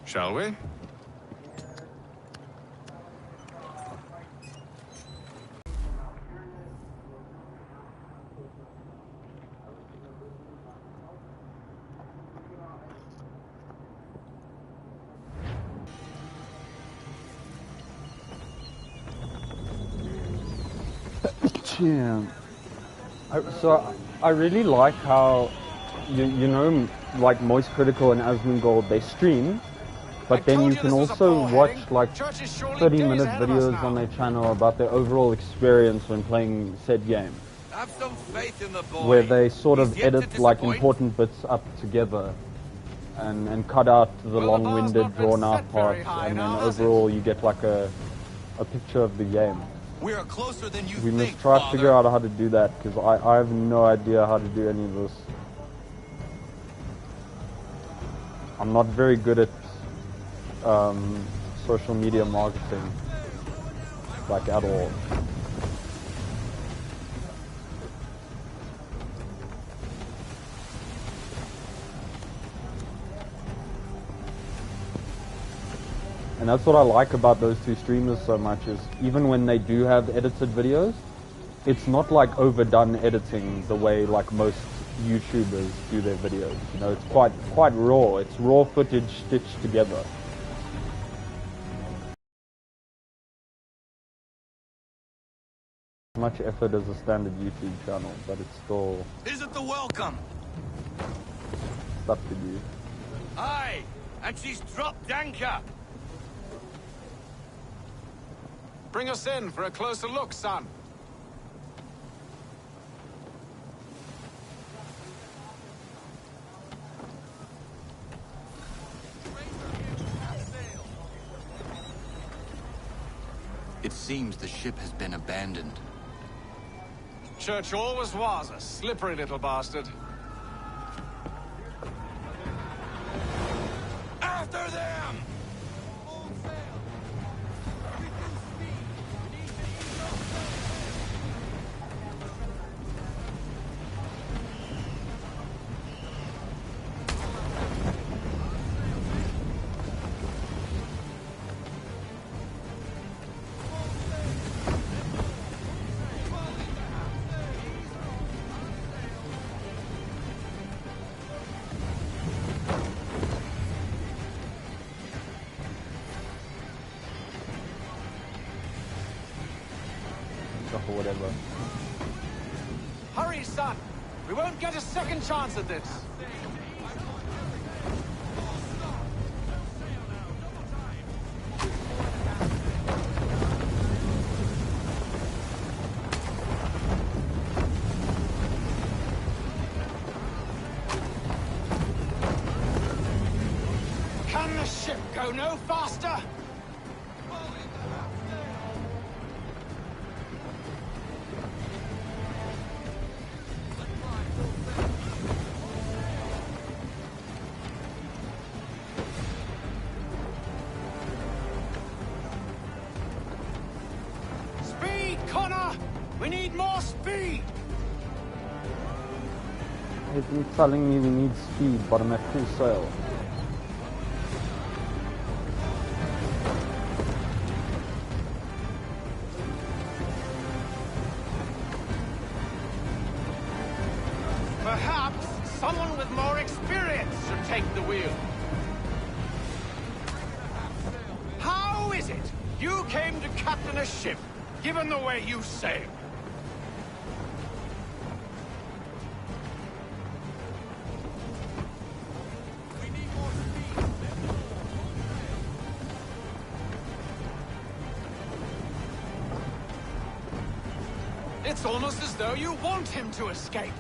Shall we? Yeah. So I really like how you know, like Moist Critical and Asmongold, they stream, but then you can also watch like 30-minute videos on their channel about their overall experience when playing said game. Have some faith in the boy. Where they sort of edit like important bits up together and cut out the long-winded, drawn-out parts, and then overall you get like a picture of the game. We are closer than you We think, must try to Father. figure out how to do that, because I have no idea how to do any of this. I'm not very good at social media marketing, like at all. And that's what I like about those two streamers so much, is even when they do have edited videos, it's not like overdone editing the way like most YouTubers do their videos. You know, it's quite raw. It's raw footage stitched together. Much effort as a standard YouTube channel, but it's still... Isn't the welcome? It's up to you. Aye, and she's dropped anchor. Bring us in for a closer look, son. It seems the ship has been abandoned. Church always was a slippery little bastard. After them! Or whatever. Hurry, son! We won't get a second chance at this! Can the ship go no faster? We need more speed! It's telling me we need speed, but I'm at full sail. Perhaps someone with more experience should take the wheel. How is it you came to captain a ship, given the way you sail? It's almost as though you want him to escape.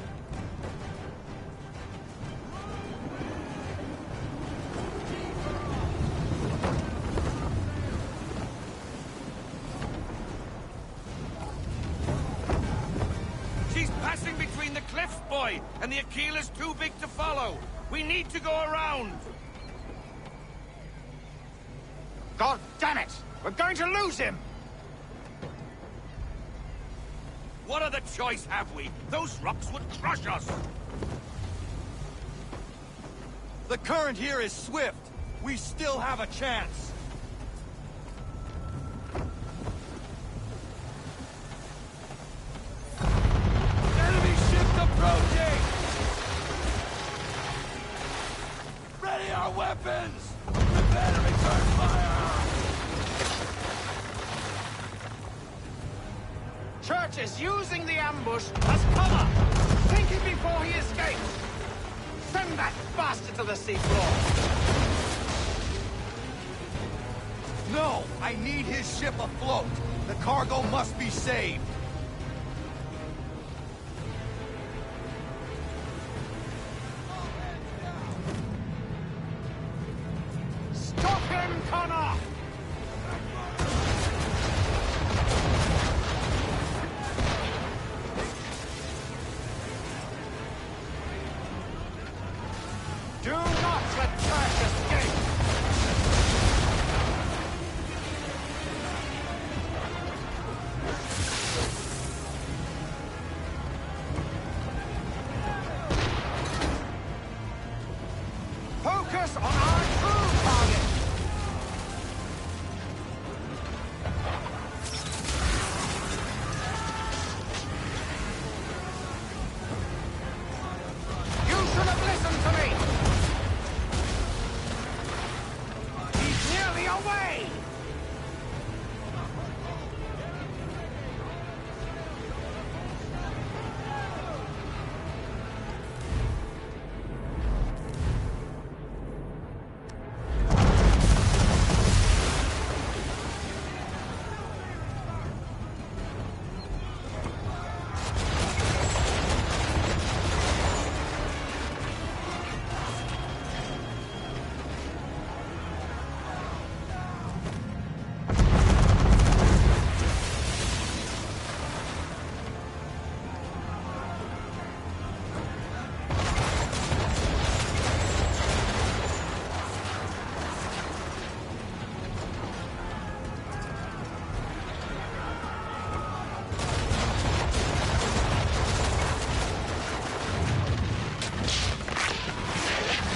She's passing between the cliffs, boy, and the Aquila's too big to follow. We need to go around. God damn it! We're going to lose him! What other choice have we? Those rocks would crush us. The current here is swift. We still have a chance. Enemy ship approaching! Ready our weapons! Prepare to return fire! Church is using the ambush as cover. Think it before he escapes. Send that bastard to the seafloor. No! I need his ship afloat! The cargo must be saved! Stop him, Connor! Do not let Church escape! Focus on our true target! You should have listened to me! He's nearly away!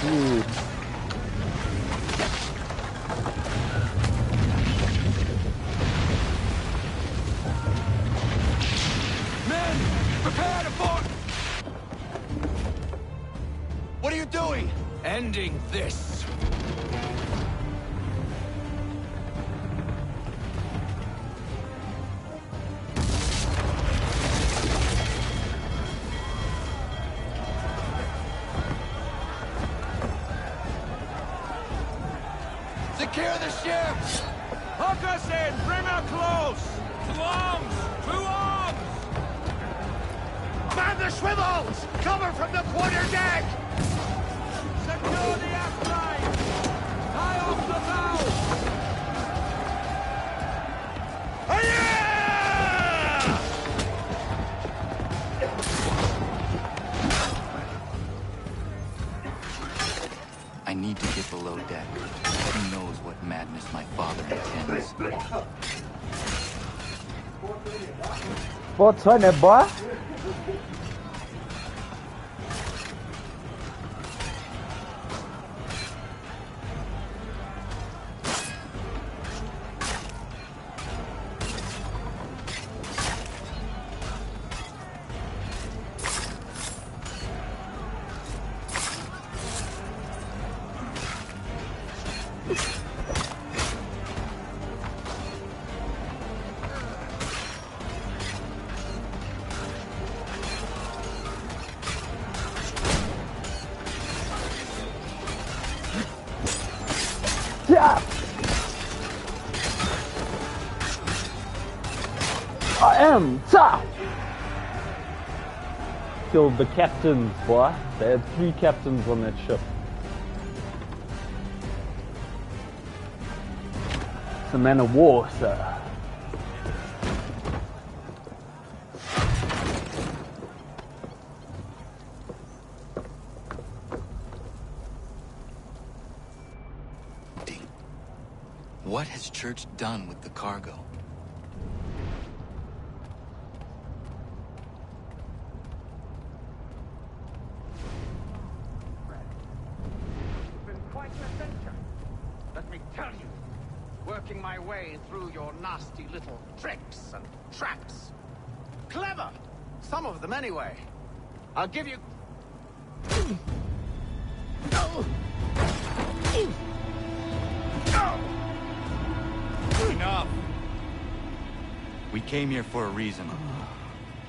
Dude. Men! Prepare to board! What are you doing? Ending this. Secure the ship! Hook us in! Bring her close! To arms! To arms! Man the swivels! Cover from the quarter deck! Secure the aft line! Tie off the bow! I need to get below deck. Who knows what madness my father intends? What's on it, boy? Yeah. I am tough. Killed the captains, boy. They had 3 captains on that ship. It's a man of war, sir. What has Church done with the cargo? It's been quite an adventure. me tell you. Working my way through your nasty little tricks and traps. Clever! Some of them, anyway. I'll give you... Enough! We came here for a reason.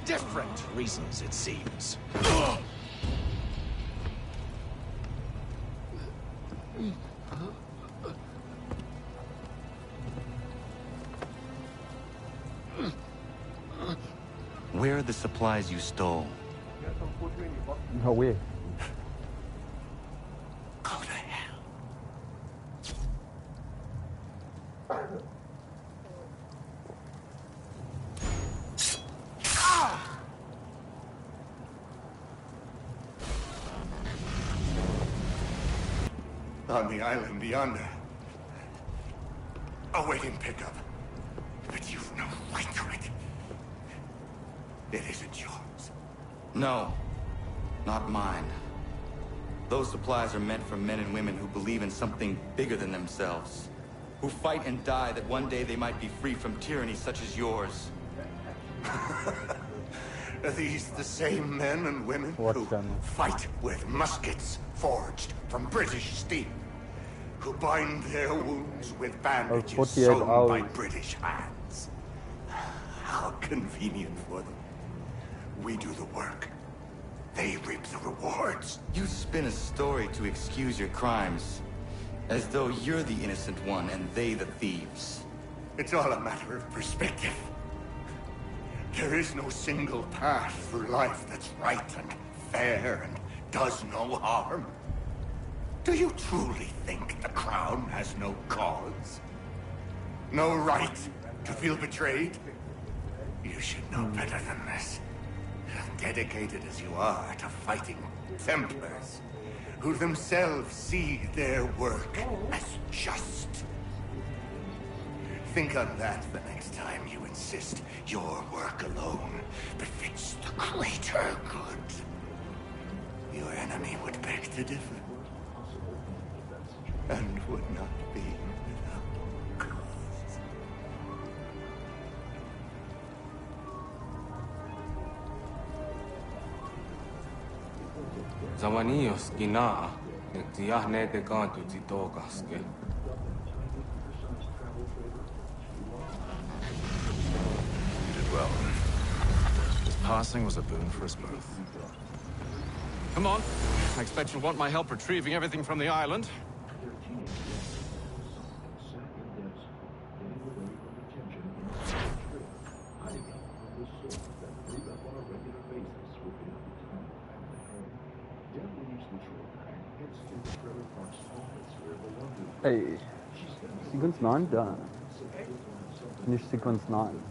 Different reasons, it seems. Where are the supplies you stole? No way. Go to hell. On the island yonder. Awaiting pickup. But you've no right to it. It isn't yours. No, not mine. Those supplies are meant for men and women who believe in something bigger than themselves. Who fight and die that one day they might be free from tyranny such as yours. Are these the same men and women who fight with muskets forged from British steel? Who bind their wounds with bandages sewn by British hands? How convenient for them. We do the work. They reap the rewards. You spin a story to excuse your crimes. As though you're the innocent one and they the thieves. It's all a matter of perspective. There is no single path through life that's right and fair and does no harm. Do you truly think the Crown has no cause? No right to feel betrayed? You should know better than this. Dedicated as you are to fighting Templars, who themselves see their work as just. Think on that the next time you insist your work alone befits the greater good. Your enemy would beg to differ, and would not be without cause. Zamanios gina, ektiahne te kantu titokaske. You did well. His passing was a boon for us both. Come on. I expect you'll want my help retrieving everything from the island. Hey, sequence 9 done. Finish sequence 9.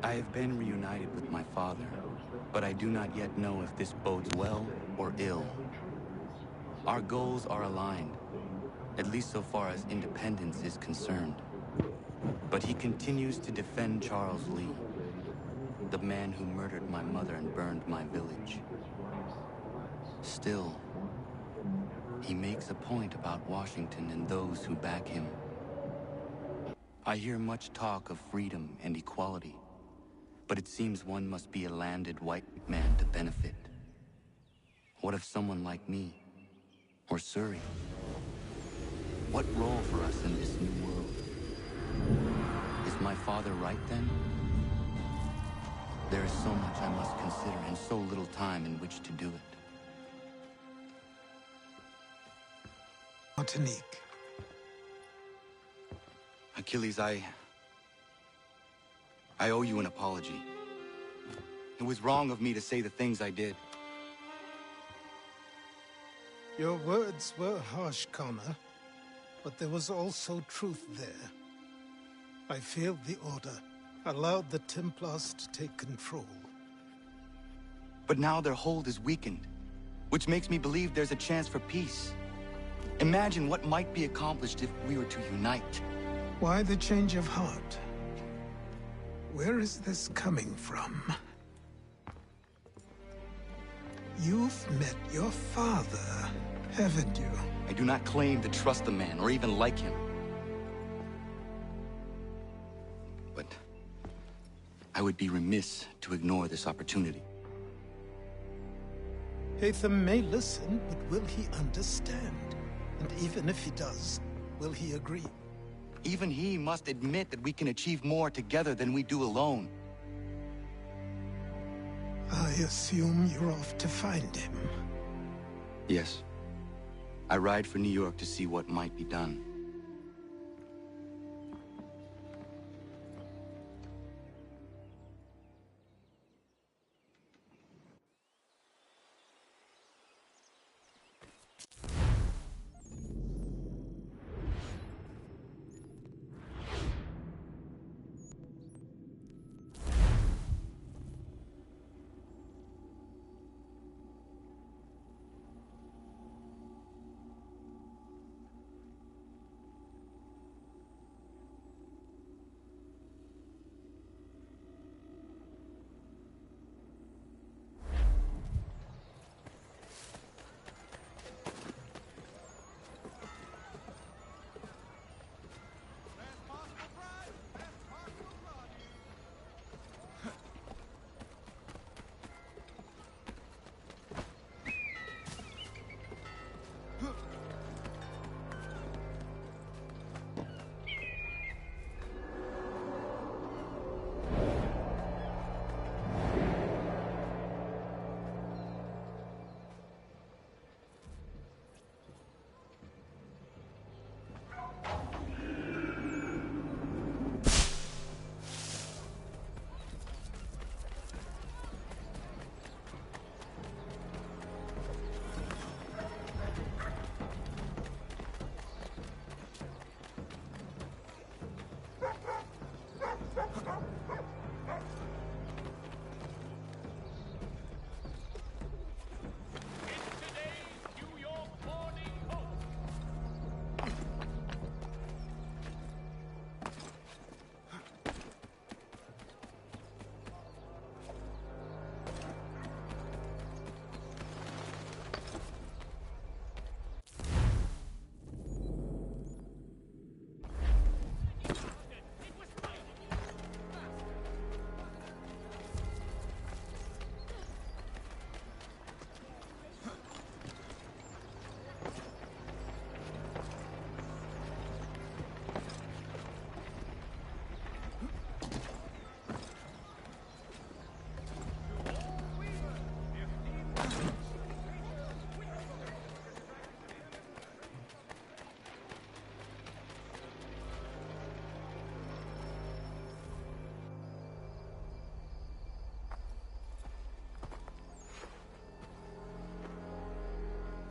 I have been reunited with my father, but I do not yet know if this bodes well or ill. Our goals are aligned, at least so far as independence is concerned. But he continues to defend Charles Lee, the man who murdered my mother and burned my village. Still, he makes a point about Washington and those who back him. I hear much talk of freedom and equality, but it seems one must be a landed white man to benefit. What of someone like me, or Surrey? What role for us in this new world? Is my father right then? There is so much I must consider and so little time in which to do it. Martinique. Achilles, I owe you an apology. It was wrong of me to say the things I did. Your words were harsh, Connor, but there was also truth there. I failed the Order, allowed the Templars to take control. But now their hold is weakened. which makes me believe there's a chance for peace. Imagine what might be accomplished if we were to unite. Why the change of heart? Where is this coming from? You've met your father, haven't you? I do not claim to trust the man or even like him. But I would be remiss to ignore this opportunity. Haytham may listen, but will he understand? And even if he does, will he agree? Even he must admit that we can achieve more together than we do alone. I assume you're off to find him. Yes. I ride for New York to see what might be done.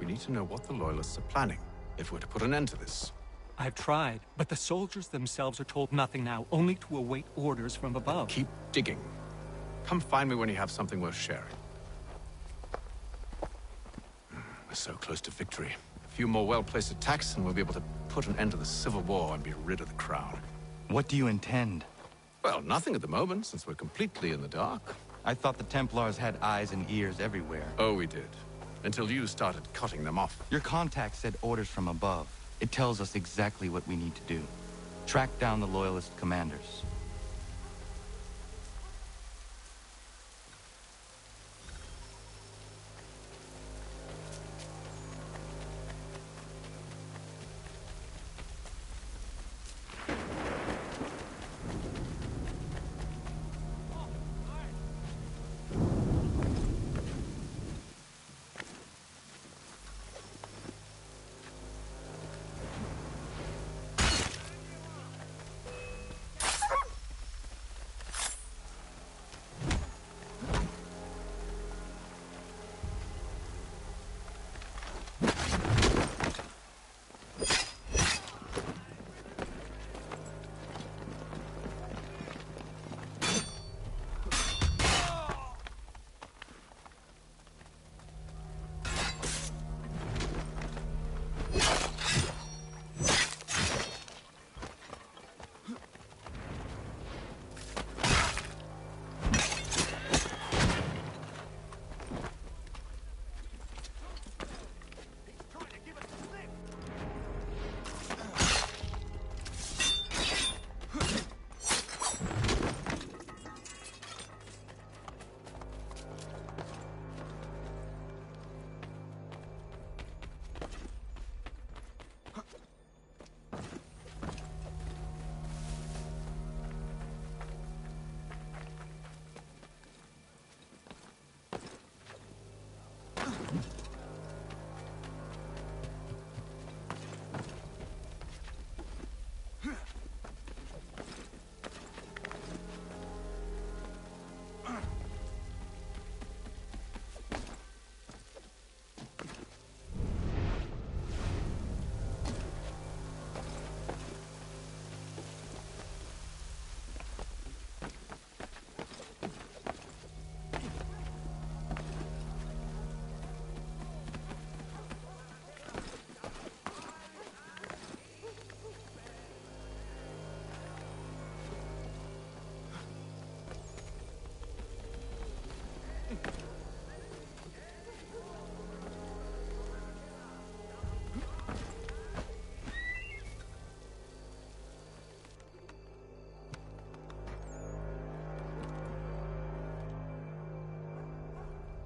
We need to know what the Loyalists are planning, if we're to put an end to this. I've tried, but the soldiers themselves are told nothing now, only to await orders from above. Keep digging. Come find me when you have something worth sharing. We're so close to victory. A few more well-placed attacks and we'll be able to put an end to the Civil War and be rid of the Crown. What do you intend? Well, nothing at the moment, since we're completely in the dark. I thought the Templars had eyes and ears everywhere. Oh, we did. Until you started cutting them off. Your contact said orders from above. It tells us exactly what we need to do. Track down the Loyalist commanders.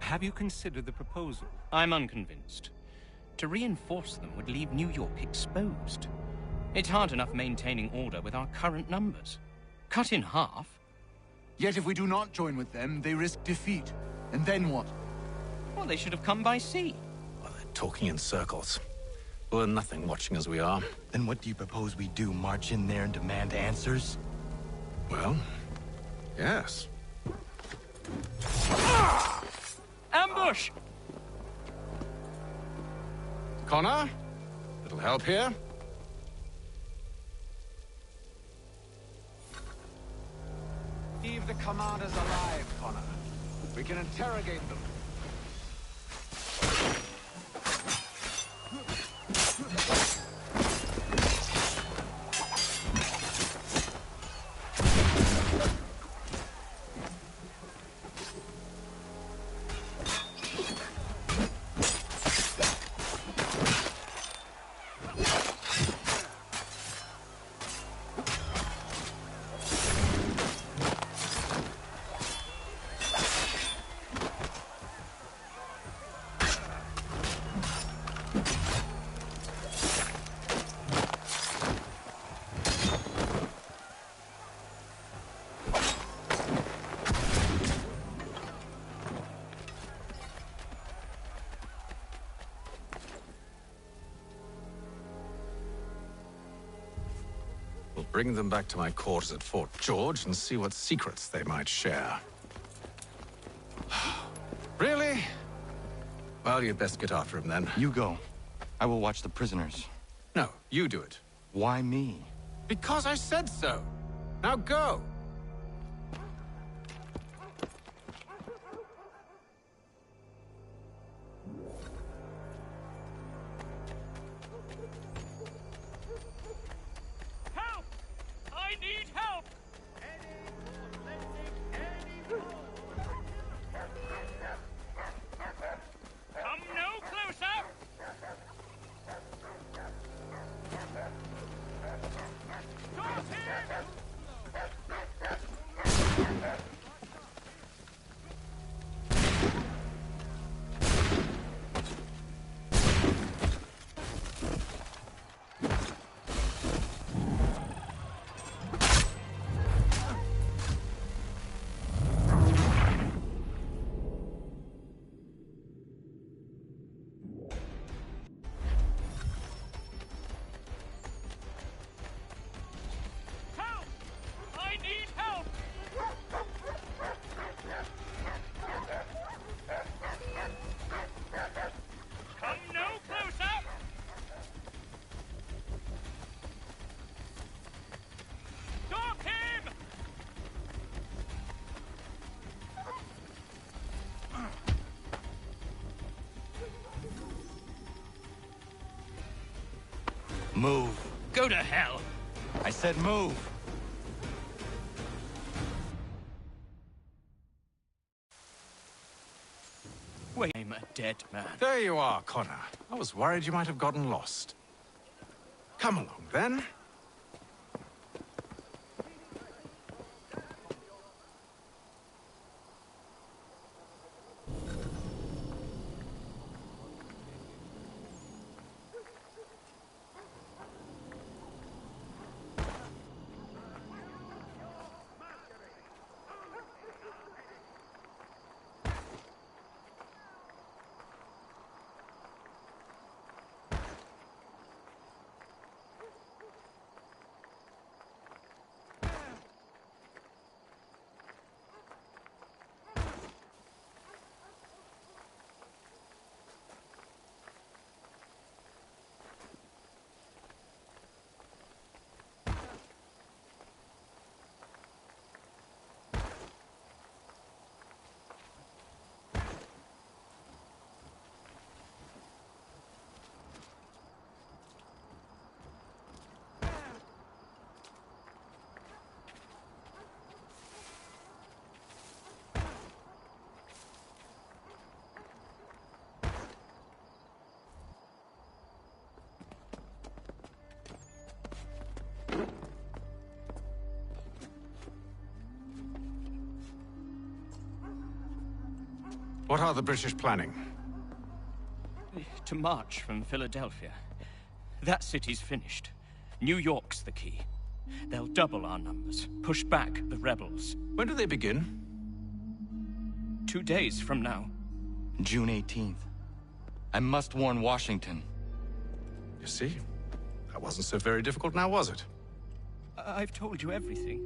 Have you considered the proposal? I'm unconvinced. To reinforce them would leave New York exposed. It's hard enough maintaining order with our current numbers. Cut in half? Yet if we do not join with them, they risk defeat. And then what? Well, they should have come by sea. Well, they're talking in circles. We're nothing watching as we are. Then what do you propose we do? March in there and demand answers? Well, yes. Ambush! Connor? Little help here? Leave the commanders alive, Connor. We can interrogate them. We'll bring them back to my quarters at Fort George and see what secrets they might share. Really? Well, you'd best get after him then. You go. I will watch the prisoners. No, you do it. Why me? Because I said so. Now go. Help! I need help! Come no closer! Stop him! Help! I need help! Come no closer! Stop him! Move. Go to hell! I said move. Wait, I'm a dead man. There you are, Connor. I was worried you might have gotten lost. Come along, then. What are the British planning? To march from Philadelphia. That city's finished. New York's the key. They'll double our numbers, push back the rebels. When do they begin? 2 days from now. June 18th. I must warn Washington. You see? That wasn't so very difficult now, was it? I've told you everything.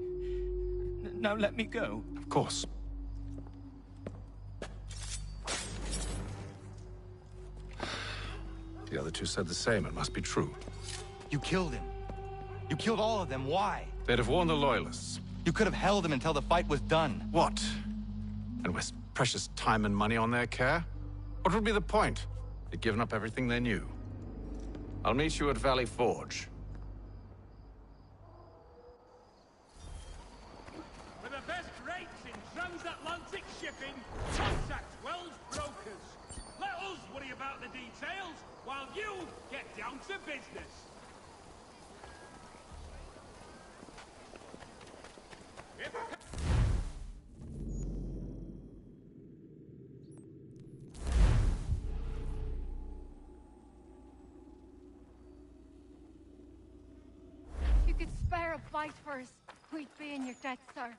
Now let me go. Of course. The other two said the same. It must be true. You killed him. You killed all of them. Why? They'd have warned the Loyalists. You could have held him until the fight was done. What? And waste precious time and money on their care? What would be the point? They'd given up everything they knew. I'll meet you at Valley Forge. For the best rates in transatlantic shipping, contact Wells Brokers. Let us worry about the details while you get down to business. If you could spare a bite for us, we'd be in your debt, sir.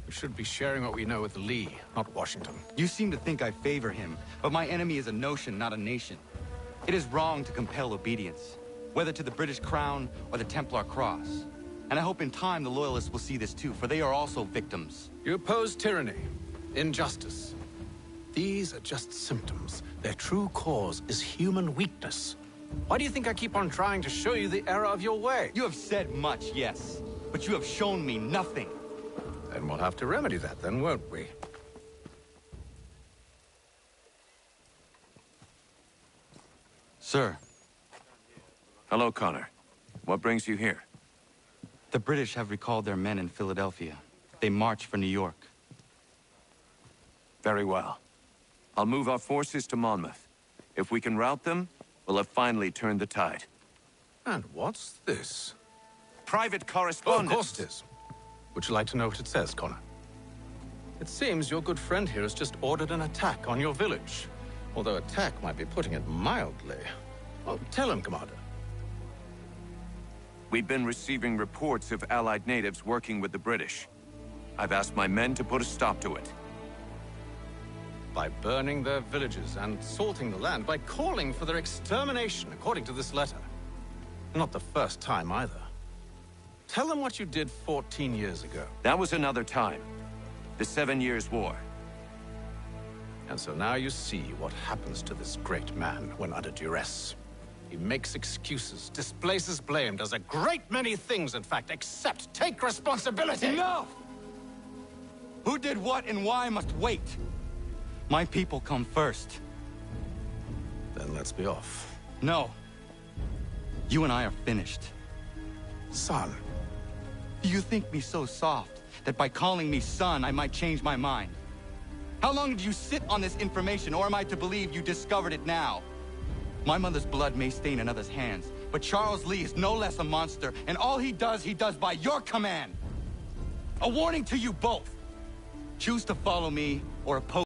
We should be sharing what we know with Lee, not Washington. You seem to think I favor him, but my enemy is a notion, not a nation. It is wrong to compel obedience, whether to the British Crown or the Templar Cross. And I hope in time the Loyalists will see this too, for they are also victims. You oppose tyranny, injustice. These are just symptoms. Their true cause is human weakness. Why do you think I keep on trying to show you the error of your way? You have said much, yes, but you have shown me nothing. Then we'll have to remedy that then, won't we? Sir. Hello, Connor. What brings you here? The British have recalled their men in Philadelphia. They march for New York. Very well. I'll move our forces to Monmouth. If we can rout them, we'll have finally turned the tide. And what's this? Private Oh, correspondence. of course it is. Would you like to know what it says, Connor? It seems your good friend here has just ordered an attack on your village. Although attack might be putting it mildly. Well, tell him, Commander. We've been receiving reports of Allied natives working with the British. I've asked my men to put a stop to it. By burning their villages and salting the land, by calling for their extermination, according to this letter. Not the first time, either. Tell them what you did 14 years ago. That was another time. The 7 Years' War. And so now you see what happens to this great man when under duress. He makes excuses, displaces blame, does a great many things, in fact, except take responsibility! Enough! Who did what and why must wait. My people come first. Then let's be off. No. You and I are finished. Son. You think me so soft that by calling me son, I might change my mind? How long did you sit on this information, or am I to believe you discovered it now? My mother's blood may stain another's hands, but Charles Lee is no less a monster, and all he does by your command. A warning to you both. Choose to follow me or oppose.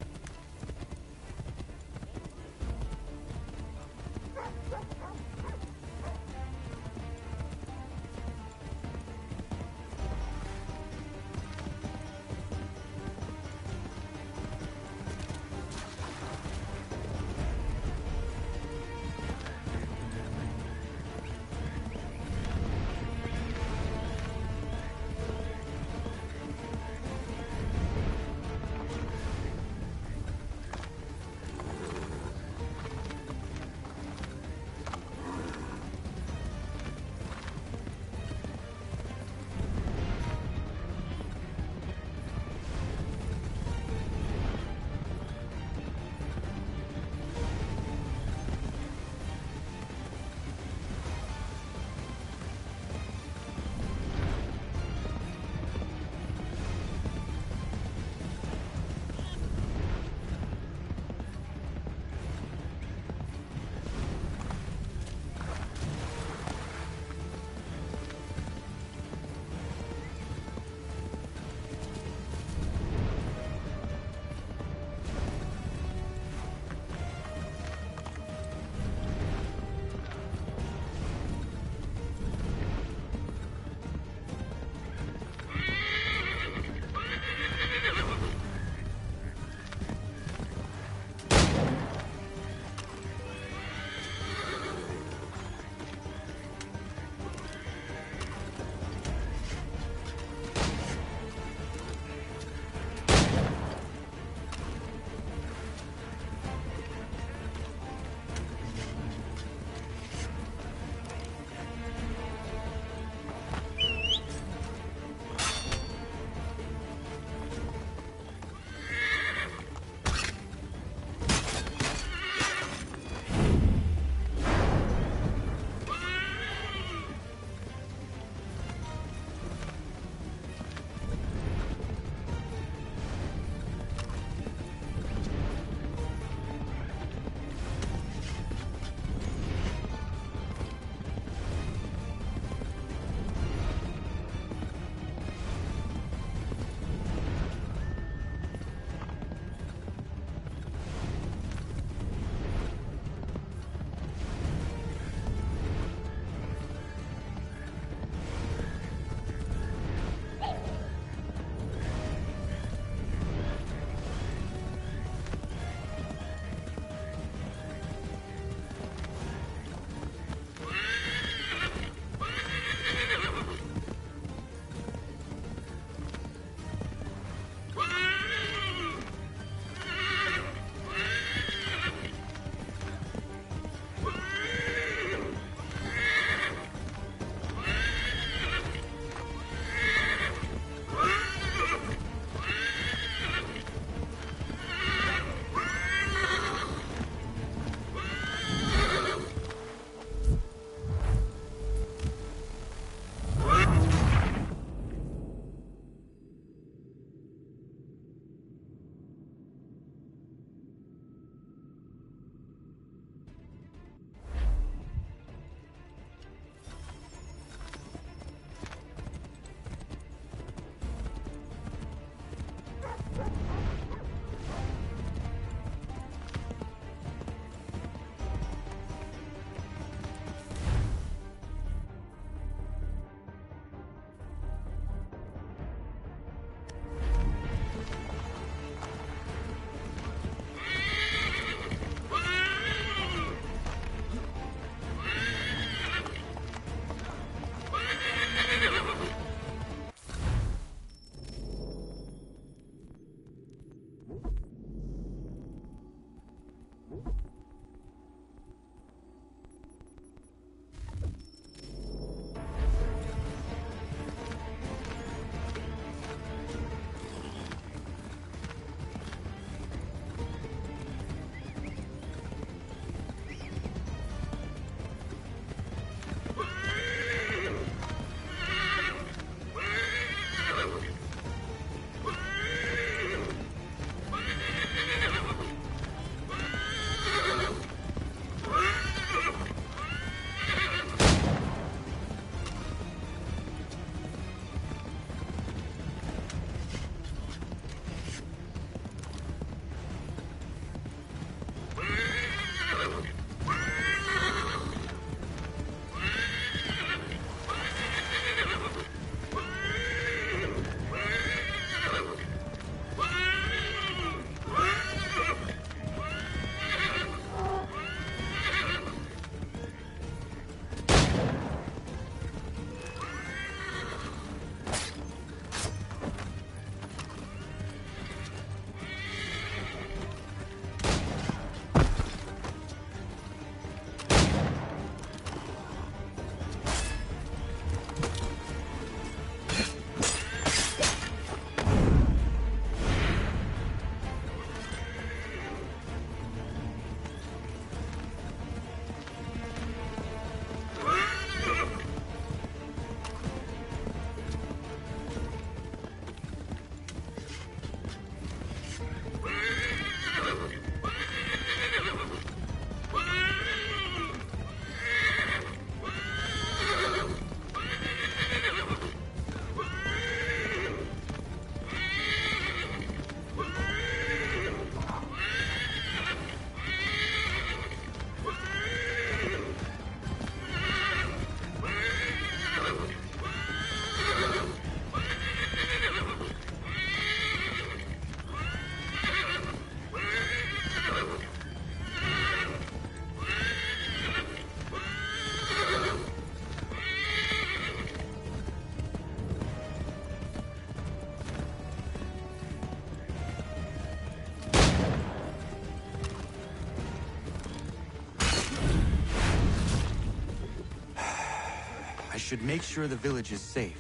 I should make sure the village is safe.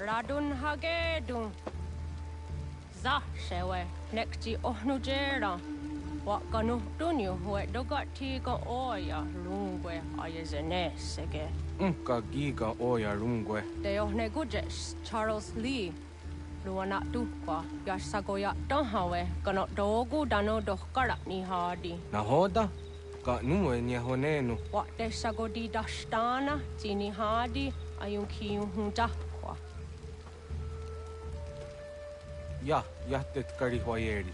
Radun hagedun. Za shewe nekti ohnujera. Wakanu dunyu hue dogati ga oya lungwe ayezenesege. Ka giga oya rungwe. De ohne gujes Charles Lee. Luana tukwa yasagoya dohawe kano dogu dano dohkara ni hadi. Nahoda? Ka numwe ni honenu. Wa de sagodi dashtana tini hadi ayun kiyun Ja, jättet karihvajeri.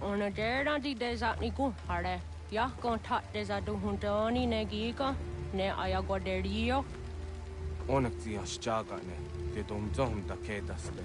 Ona dera di desa ni kuhare. Ja kontat desa duhuntoni ne giga ne ayagoderio. Onneksi ja sjagane. Te domzom da kedaste.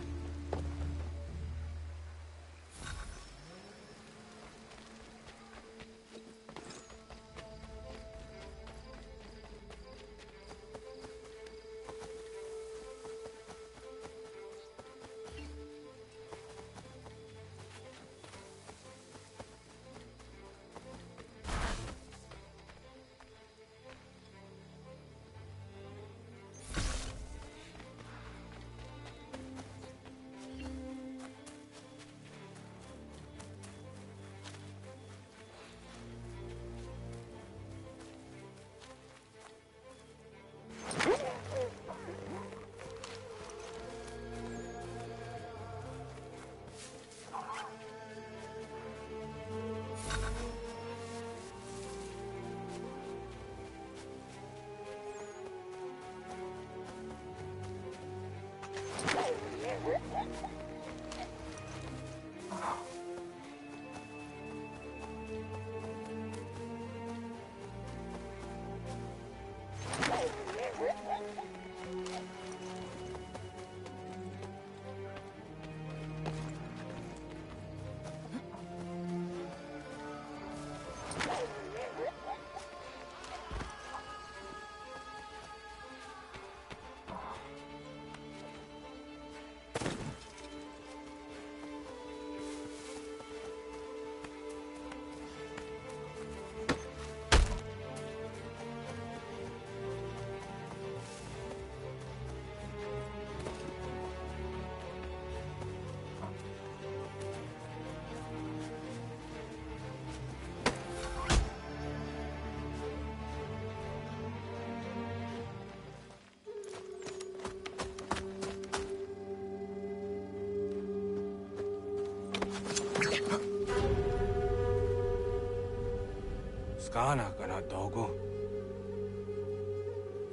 Skana kana dogo.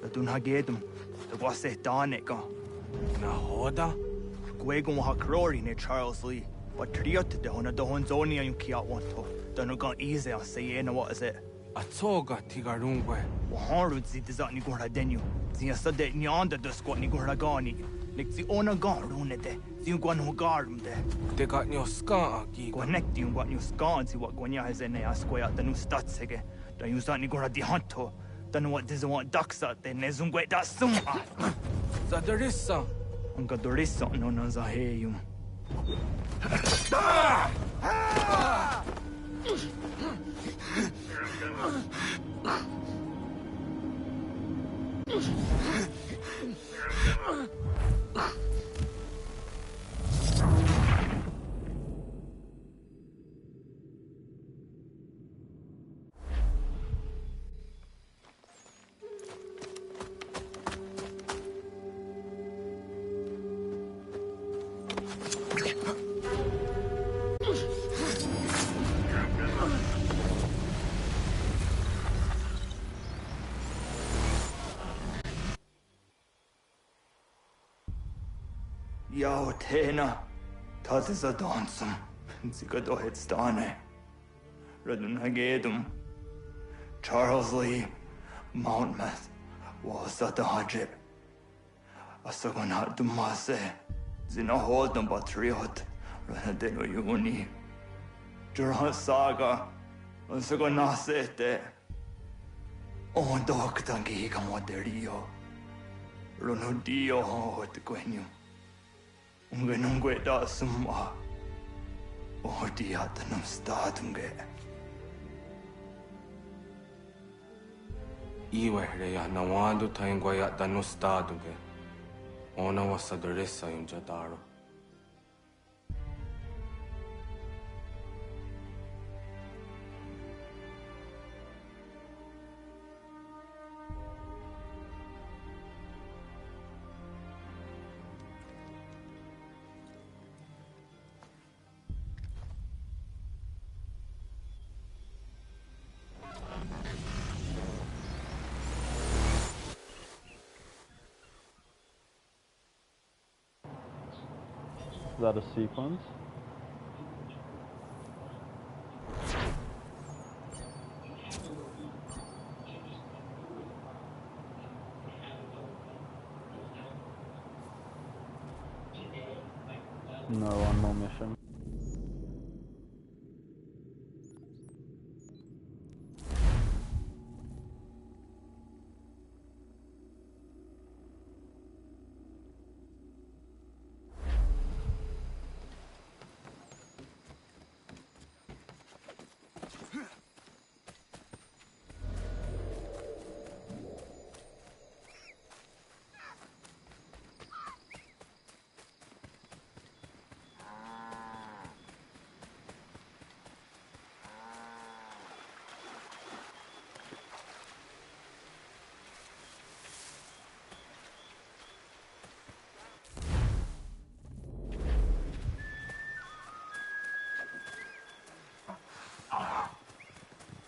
Radun hagedum. The wase daneka. Nahoda? Gwegon ha krori ne Charles Lee. But triot de hona dohon zoni ayun kiat wanto. Donogan easy on say what is it? Atsoga tigarungwe. Waharu zi dizat ni gora denu. Zia sade nyanda de squat ni gora gani. Nik zi ona garune de. Zi gwan ho garum de. Te got nyo ska aki. Gwanek di gwan nyo ska zi wat gwanya has ene asquay at the new statsege. Da you zat ni gora di hanto. Don't what doesn't want ducks out there. Nezungwe da sum. Zadarissa. Unga dorissa no nanzaheyum. Yao Tena, Tatisa Donsum, Zikadohitstane, Radunagedum, Charles Lee, Mountmouth, Wasata Hajib, Asagonat Dumase, Zinahodam Patriot, Ranadelo Yuni, Jurhan Saga, Asagonasete, Ondoktangi Kamoderio, Runudio Hotquenu, Ungenungue da Summa, Odiatanum Statunge. Iwehreya Nawando Taingwaya Danustaduge, Ona Wasadresa in Jadaro. Is that a sequence? No, one more mission.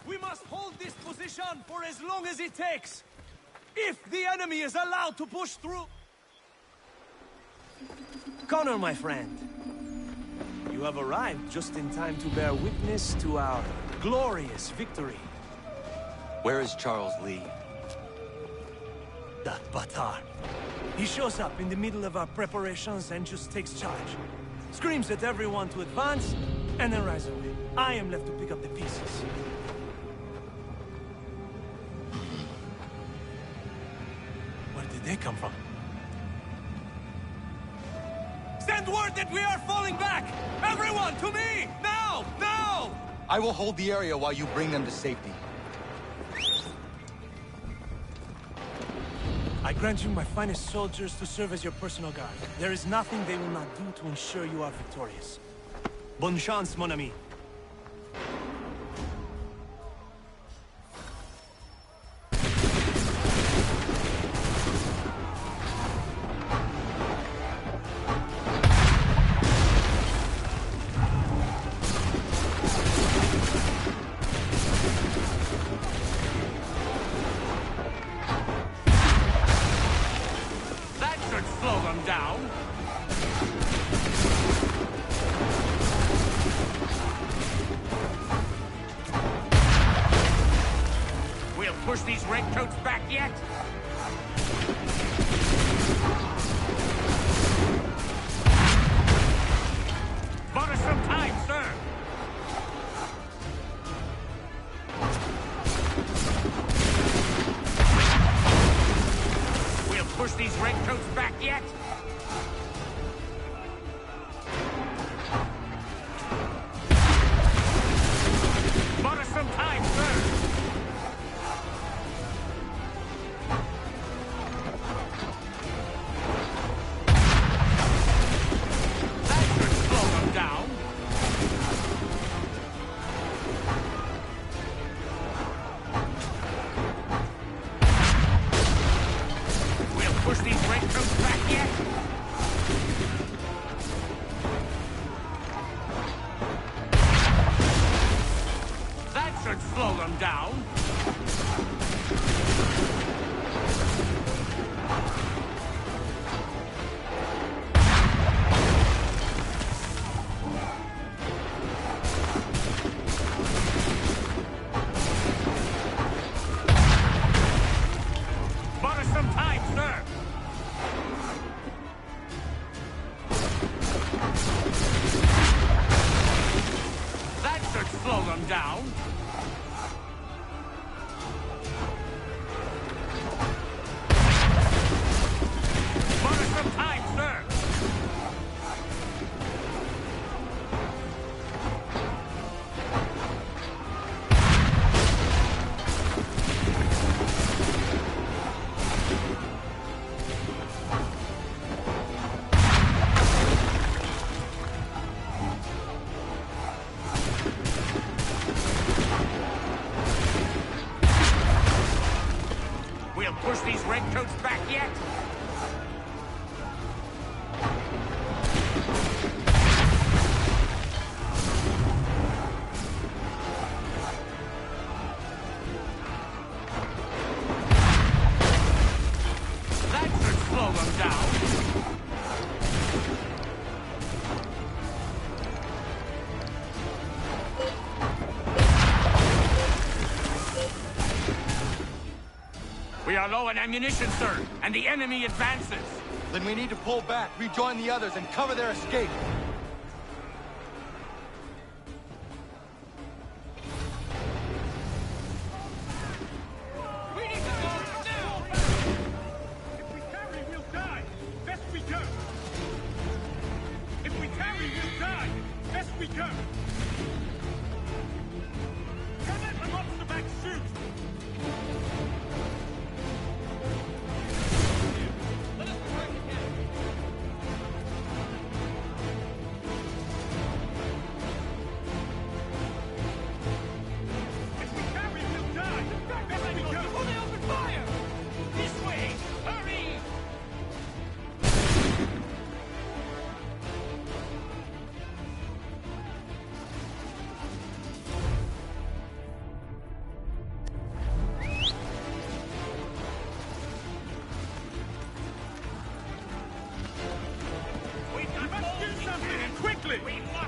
We must hold this position for as long as it takes. If the enemy is allowed to push through... Connor, my friend. You have arrived just in time to bear witness to our glorious victory. Where is Charles Lee? That Batar. He shows up in the middle of our preparations and just takes charge. Screams at everyone to advance, and then rides away. I am left to pick up the pieces. Where did they come from? Send word that we are falling back! Everyone, to me! Now! Now! I will hold the area while you bring them to safety. I grant you my finest soldiers to serve as your personal guard. There is nothing they will not do to ensure you are victorious. Bonne chance, mon ami. Push these redcoats back yet? Bought us some time, sir. We'll push these redcoats back yet? Bought us some time, sir. Push these redcoats we'll push these redcoats back yet? That should slow them down. We are low on ammunition, sir, and the enemy advances. Then we need to pull back, rejoin the others, and cover their escape. We need to go now! If we tarry, we'll die. Best we go. If we tarry, we'll die. Best we go. Come at the lobster back, shoot!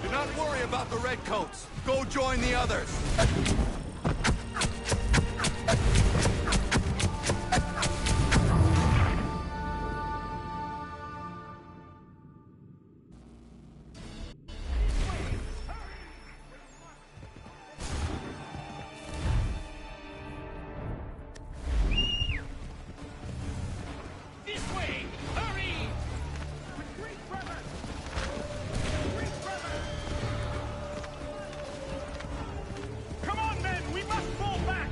Do not worry about the redcoats. Go join the others. This way! Hurry! Retreat, brother! Retreat, brother! Come on, men! We must fall back!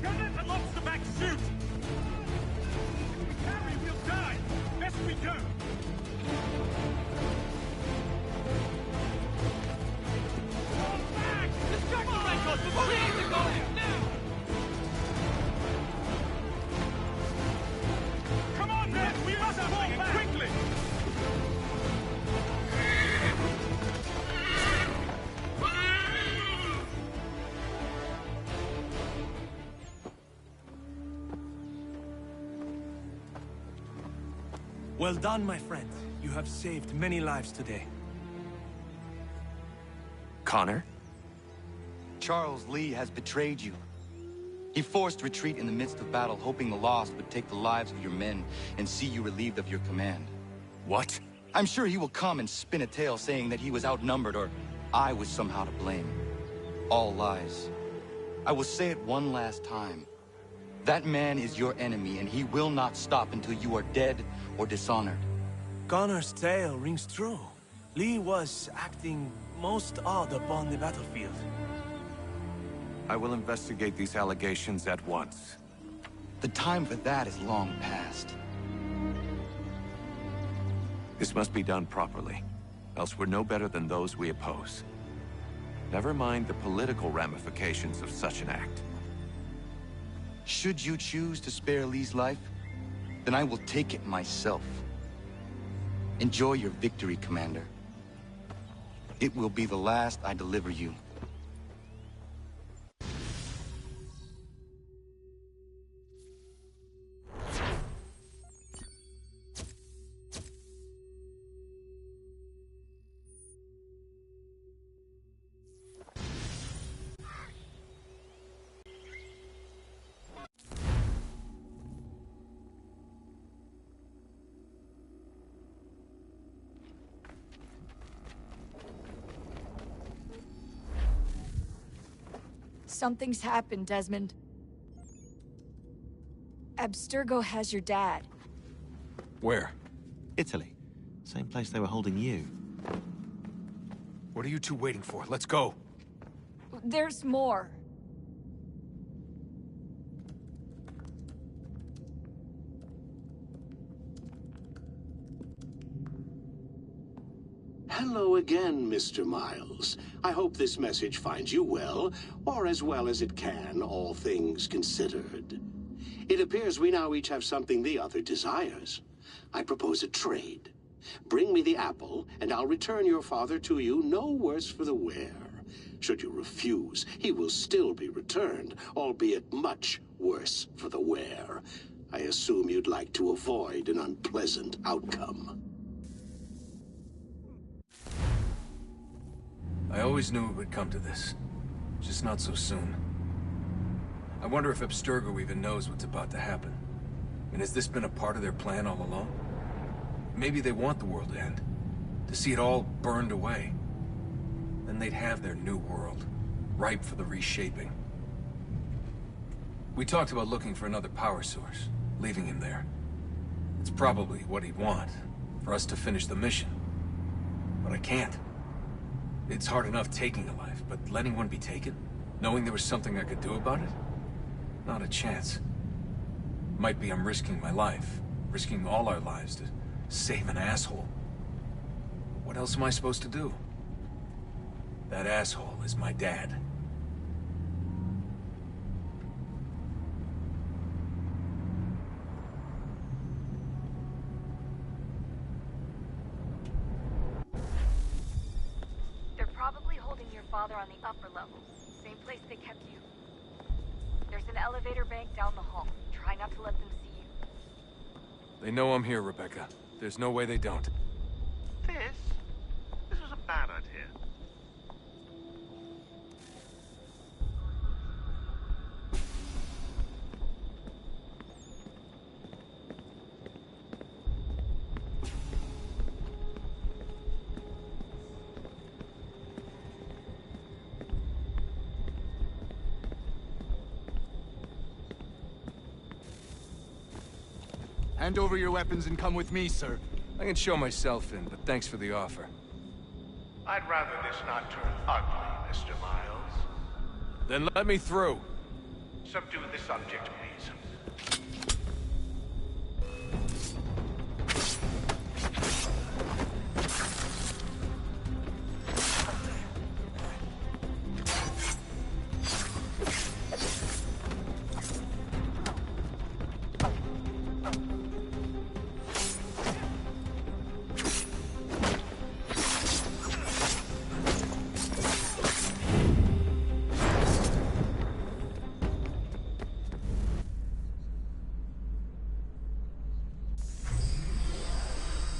Gun it and lobster back shoot! If we carry, we'll die! Best we go! Fall back! Distract the redcoats before we need to go in! Now! Come on, men! We must fall back! Quickly! Well done, my friend. You have saved many lives today. Connor? Charles Lee has betrayed you. He forced retreat in the midst of battle, hoping the loss would take the lives of your men and see you relieved of your command. What? I'm sure he will come and spin a tale saying that he was outnumbered or I was somehow to blame. All lies. I will say it one last time. That man is your enemy, and he will not stop until you are dead or dishonored. Connor's tale rings true. Lee was acting most odd upon the battlefield. I will investigate these allegations at once. The time for that is long past. This must be done properly, else we're no better than those we oppose. Never mind the political ramifications of such an act. Should you choose to spare Lee's life, then I will take it myself. Enjoy your victory, Commander. It will be the last I deliver you. Something's happened, Desmond. Abstergo has your dad. Where? Italy. Same place they were holding you. What are you two waiting for? Let's go. There's more. Hello again, Mr. Miles. I hope this message finds you well, or as well as it can, all things considered. It appears we now each have something the other desires. I propose a trade. Bring me the apple, and I'll return your father to you no worse for the wear. Should you refuse, he will still be returned, albeit much worse for the wear. I assume you'd like to avoid an unpleasant outcome. I always knew it would come to this. Just not so soon. I wonder if Abstergo even knows what's about to happen. And has this been a part of their plan all along? Maybe they want the world to end. To see it all burned away. Then they'd have their new world, ripe for the reshaping. We talked about looking for another power source, leaving him there. It's probably what he'd want, for us to finish the mission. But I can't. It's hard enough taking a life, but letting one be taken? Knowing there was something I could do about it? Not a chance. Might be I'm risking my life, risking all our lives to save an asshole. What else am I supposed to do? That asshole is my dad. They're probably holding your father on the upper level. Same place they kept you. There's an elevator bank down the hall. Try not to let them see you. They know I'm here, Rebecca. There's no way they don't. This is a bad idea. Hand over your weapons and come with me, sir. I can show myself in, but thanks for the offer. I'd rather this not turn ugly, Mr. Miles. Then let me through. Subdue the subject, please.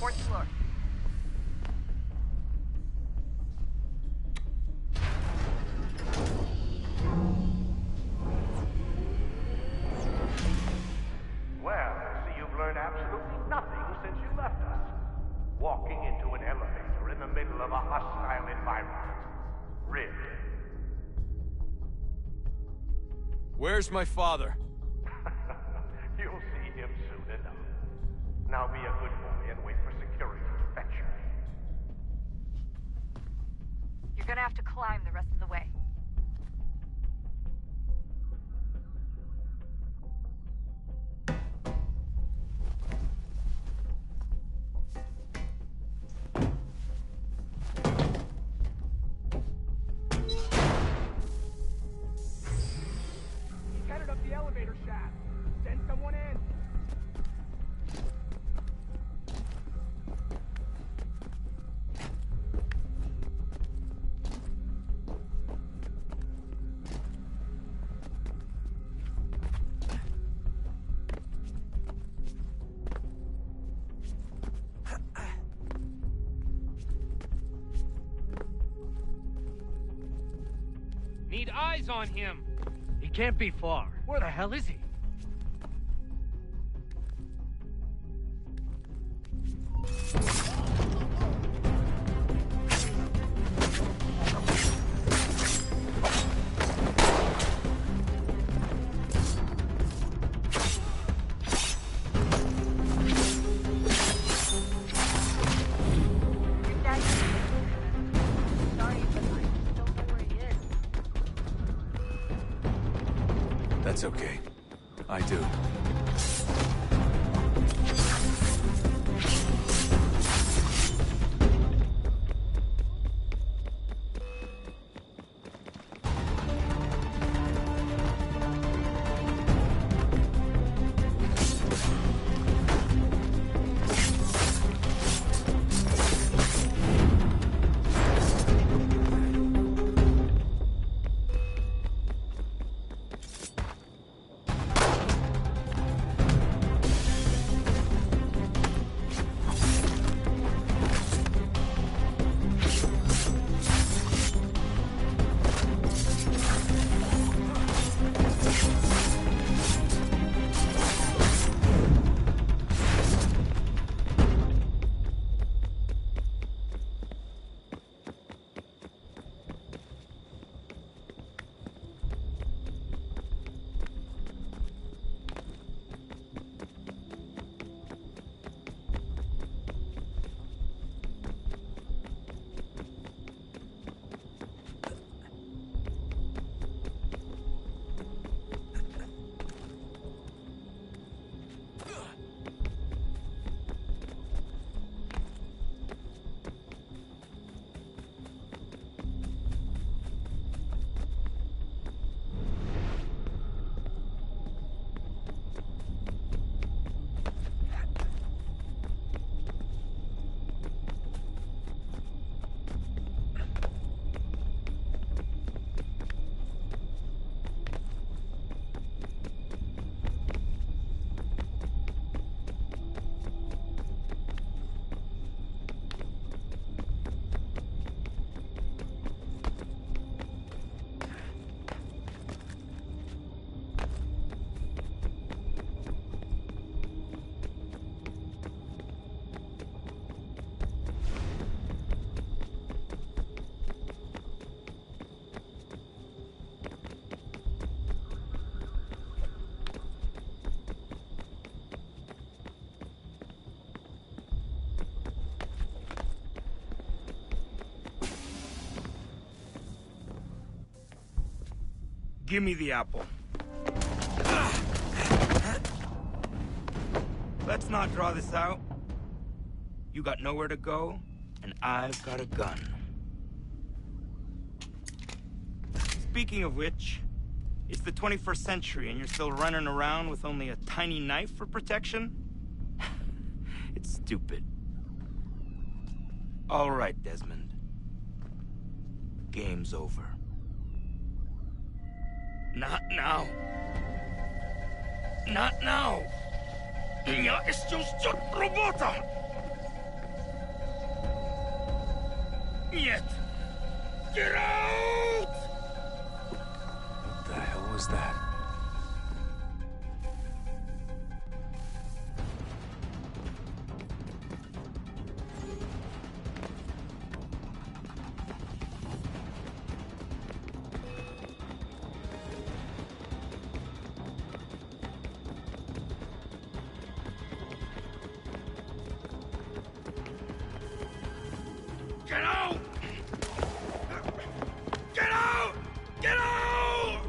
Fourth floor. Well, I see you've learned absolutely nothing since you left us. Walking into an elevator in the middle of a hostile environment. Really? Where's my father? You'll see him soon enough. Now be a good boy and wait for security to fetch you. You're gonna have to climb the rest of the way. He's headed up the elevator shaft. Send someone in. Need eyes on him. He can't be far. Where the hell is he? That's okay. I do. Give me the apple. Let's not draw this out. You got nowhere to go, and I've got a gun. Speaking of which, it's the 21st century and you're still running around with only a tiny knife for protection? It's stupid. All right, Desmond. Game's over. Not now. Not now. Я еще ждет работа. Нет. Get out! What the hell was that? Get out! Get out! Get out!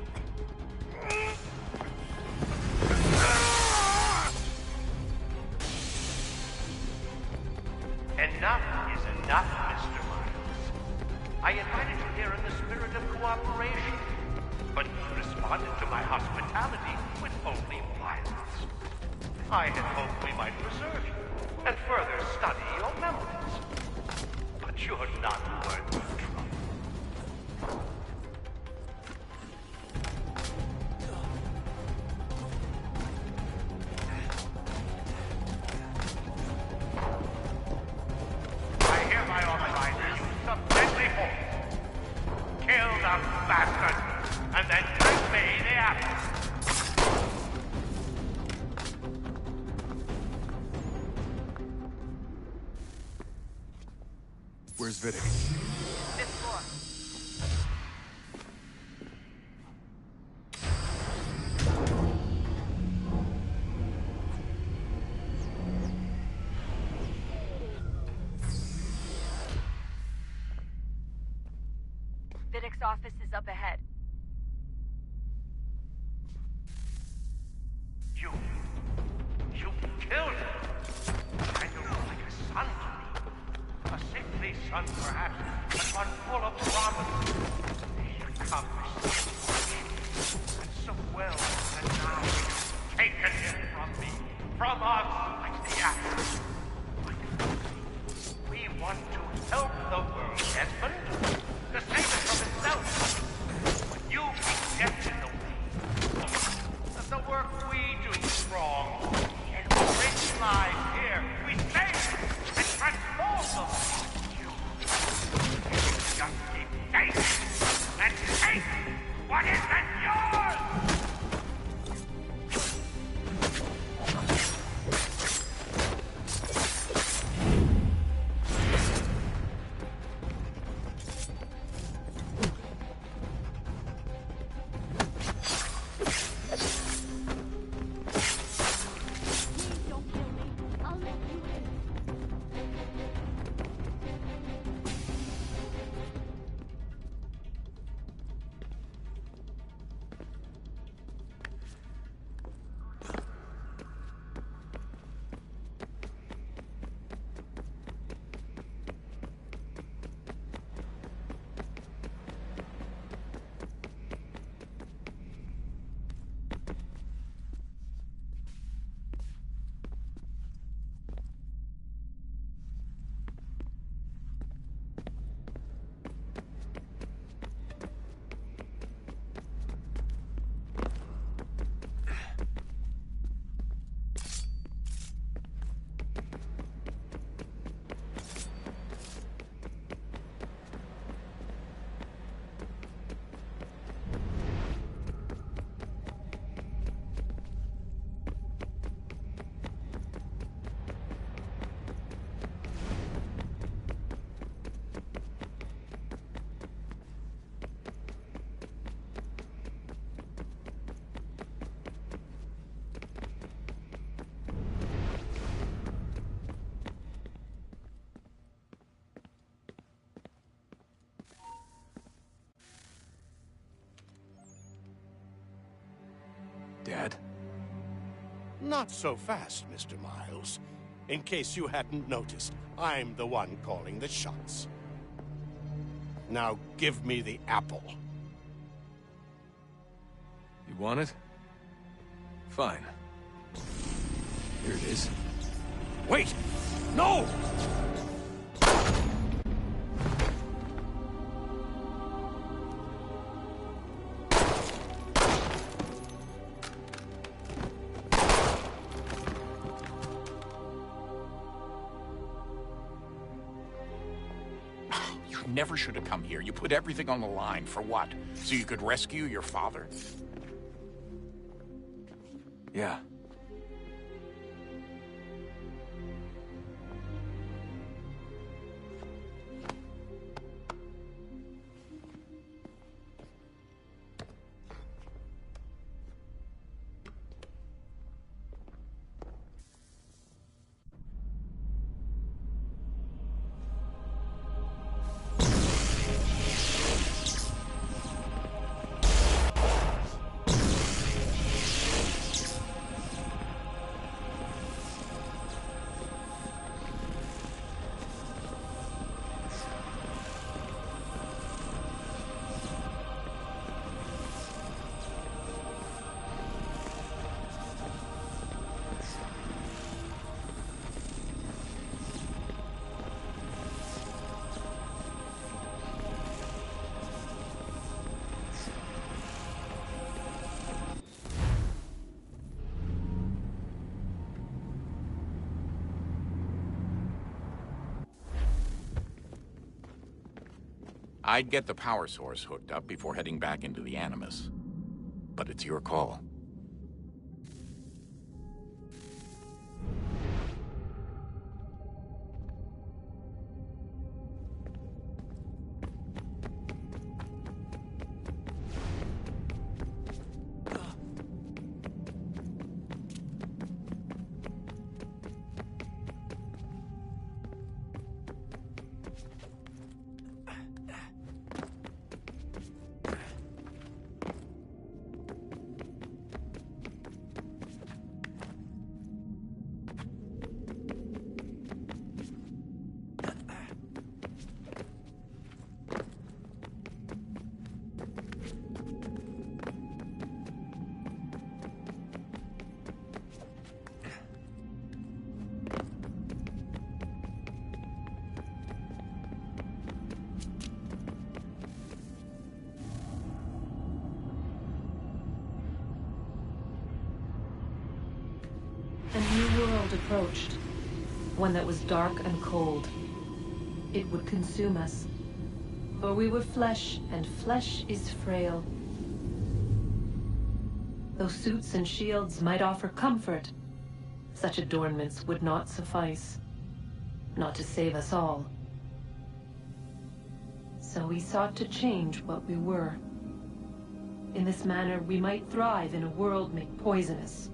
Enough is enough, Mr. Miles. I invited you here in the spirit of cooperation, but you responded to my hospitality with only violence. I had hoped we might preserve you and further study your memories. But you're not worth the trouble. I hereby authorize you to deadly force. Kill the bastard, and then bring me the apple. Where's Vidic? Fifth floor. Vidic's office is up ahead. You killed him. And you look like a son to me. A sickly son, perhaps, but one full of promise. He accomplished and so well, and now you've taken him from me, from us, like the apple. We want to help the world, Desmond, to save it from itself. But you keep getting in the way. That the work we do is wrong. And we bring lives here. We save and transform them. You just keep taking and take what isn't yours. Not so fast, Mr. Miles. In case you hadn't noticed, I'm the one calling the shots. Now give me the apple. You want it? Fine. Here it is. Wait! No! You never should have come here. You put everything on the line. For what? So you could rescue your father? Yeah. I'd get the power source hooked up before heading back into the Animus. But it's your call. A new world approached, one that was dark and cold. It would consume us, for we were flesh, and flesh is frail. Though suits and shields might offer comfort, such adornments would not suffice, not to save us all. So we sought to change what we were. In this manner, we might thrive in a world made poisonous.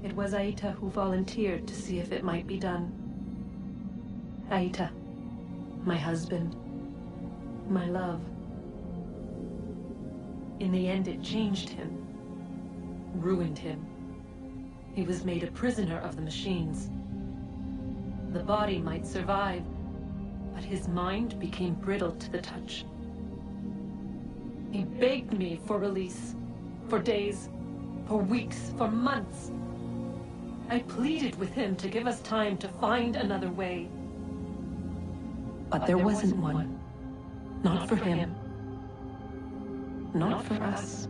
It was Aita who volunteered to see if it might be done. Aita, my husband, my love. In the end, it changed him, ruined him. He was made a prisoner of the machines. The body might survive, but his mind became brittle to the touch. He begged me for release, for days, for weeks, for months. I pleaded with him to give us time to find another way. But there wasn't one. Not for him. Not for us.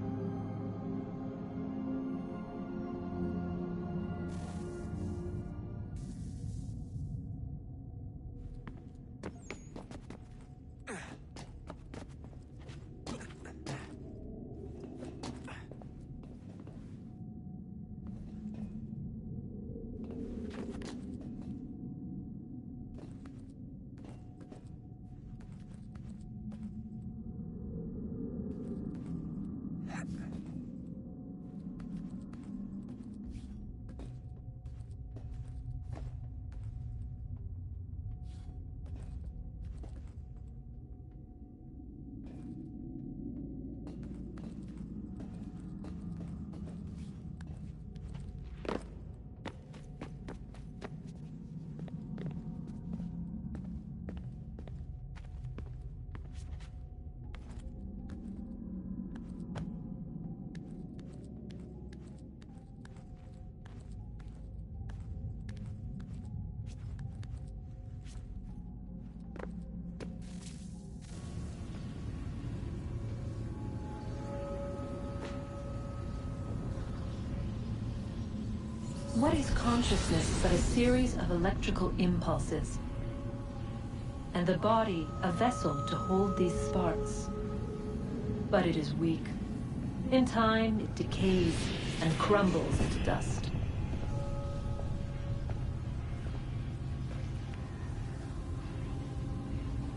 What is consciousness but a series of electrical impulses? And the body a vessel to hold these sparks. But it is weak. In time, it decays and crumbles into dust.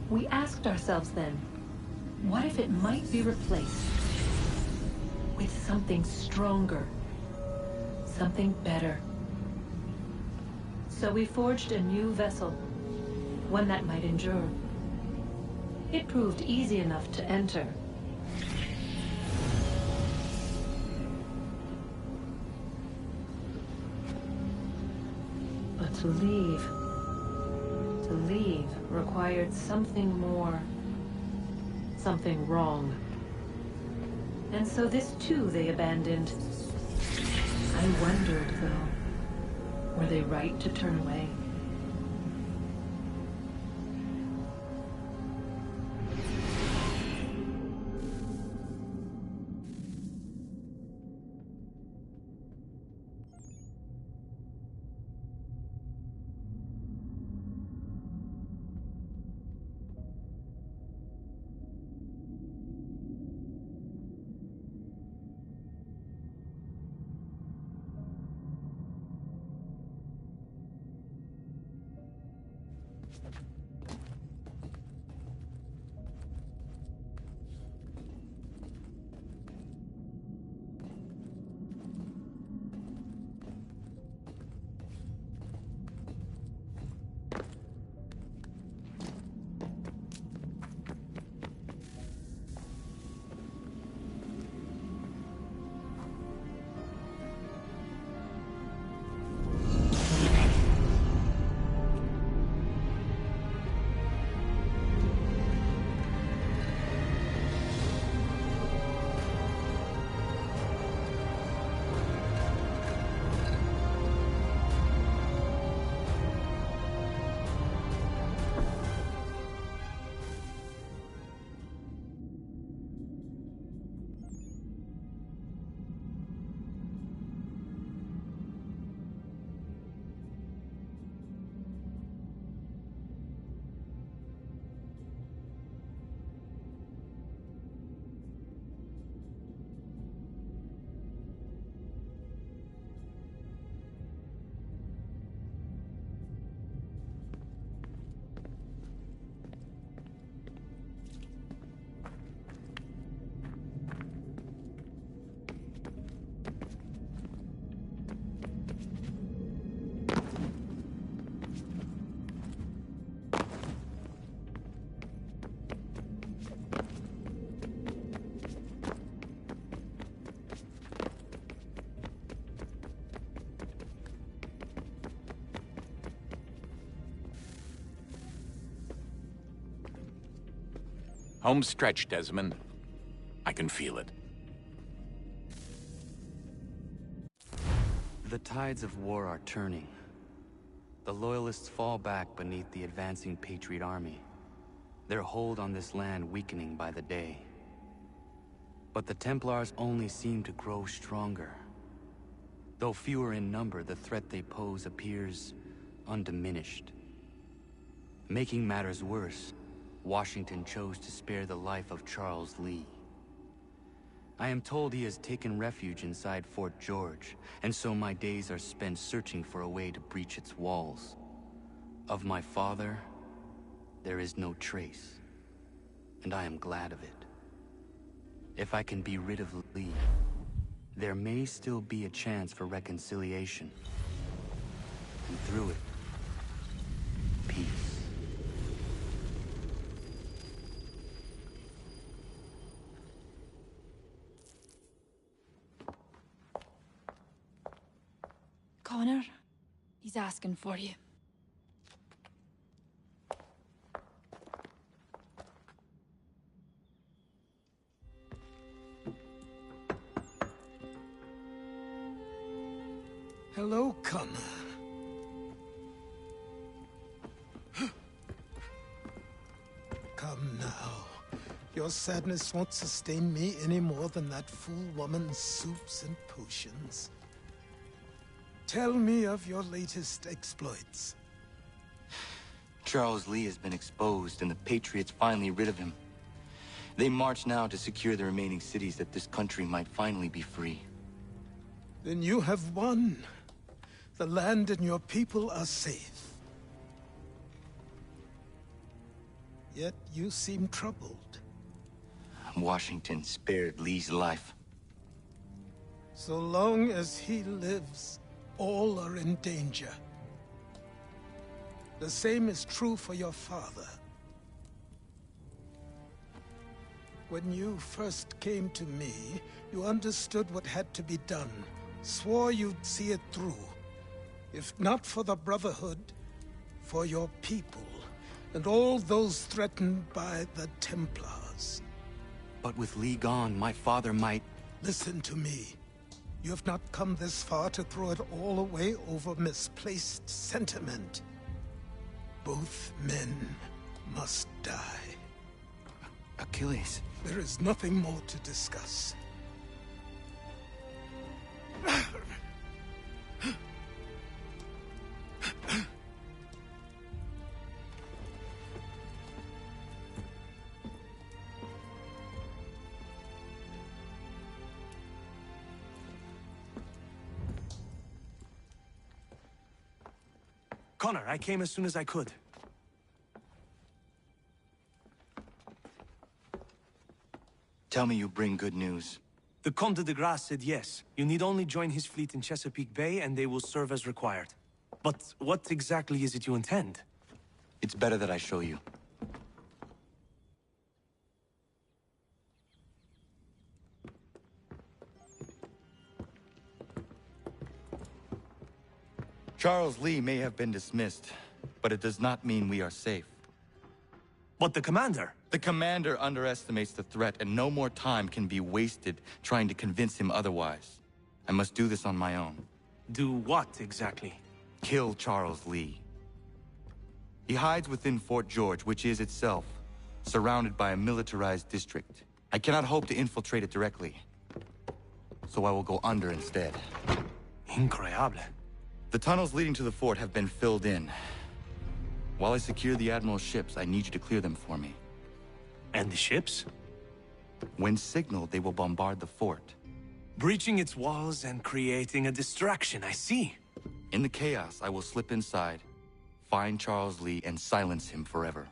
We asked ourselves then, what if it might be replaced with something stronger, something better? So we forged a new vessel, one that might endure. It proved easy enough to enter. But to leave required something more, something wrong. And so this too they abandoned. I wondered, though, were they right to turn away? Home stretch, Desmond. I can feel it. The tides of war are turning. The Loyalists fall back beneath the advancing Patriot army, their hold on this land weakening by the day. But the Templars only seem to grow stronger. Though fewer in number, the threat they pose appears undiminished. Making matters worse, Washington chose to spare the life of Charles Lee. I am told he has taken refuge inside Fort George, and so my days are spent searching for a way to breach its walls. Of my father, there is no trace, and I am glad of it. If I can be rid of Lee, there may still be a chance for reconciliation. And through it, peace. Connor, he's asking for you. Hello, Connor. Come now. Your sadness won't sustain me any more than that fool woman's soups and potions. Tell me of your latest exploits. Charles Lee has been exposed, and the Patriots finally rid of him. They march now to secure the remaining cities that this country might finally be free. Then you have won. The land and your people are safe. Yet you seem troubled. Washington spared Lee's life. So long as he lives, all are in danger. The same is true for your father. When you first came to me, you understood what had to be done, swore you'd see it through. If not for the Brotherhood, for your people, and all those threatened by the Templars. But with Lee gone, my father might... Listen to me. You have not come this far to throw it all away over misplaced sentiment. Both men must die. Achilles. There is nothing more to discuss. Connor, I came as soon as I could. Tell me you bring good news. The Comte de Grasse said yes. You need only join his fleet in Chesapeake Bay and they will serve as required. But what exactly is it you intend? It's better that I show you. Charles Lee may have been dismissed, but it does not mean we are safe. But the commander? The commander underestimates the threat, and no more time can be wasted trying to convince him otherwise. I must do this on my own. Do what, exactly? Kill Charles Lee. He hides within Fort George, which is itself surrounded by a militarized district. I cannot hope to infiltrate it directly, so I will go under instead. Incroyable. The tunnels leading to the fort have been filled in. While I secure the Admiral's ships, I need you to clear them for me. And the ships? When signaled, they will bombard the fort. Breaching its walls and creating a distraction, I see. In the chaos, I will slip inside, find Charles Lee, and silence him forever.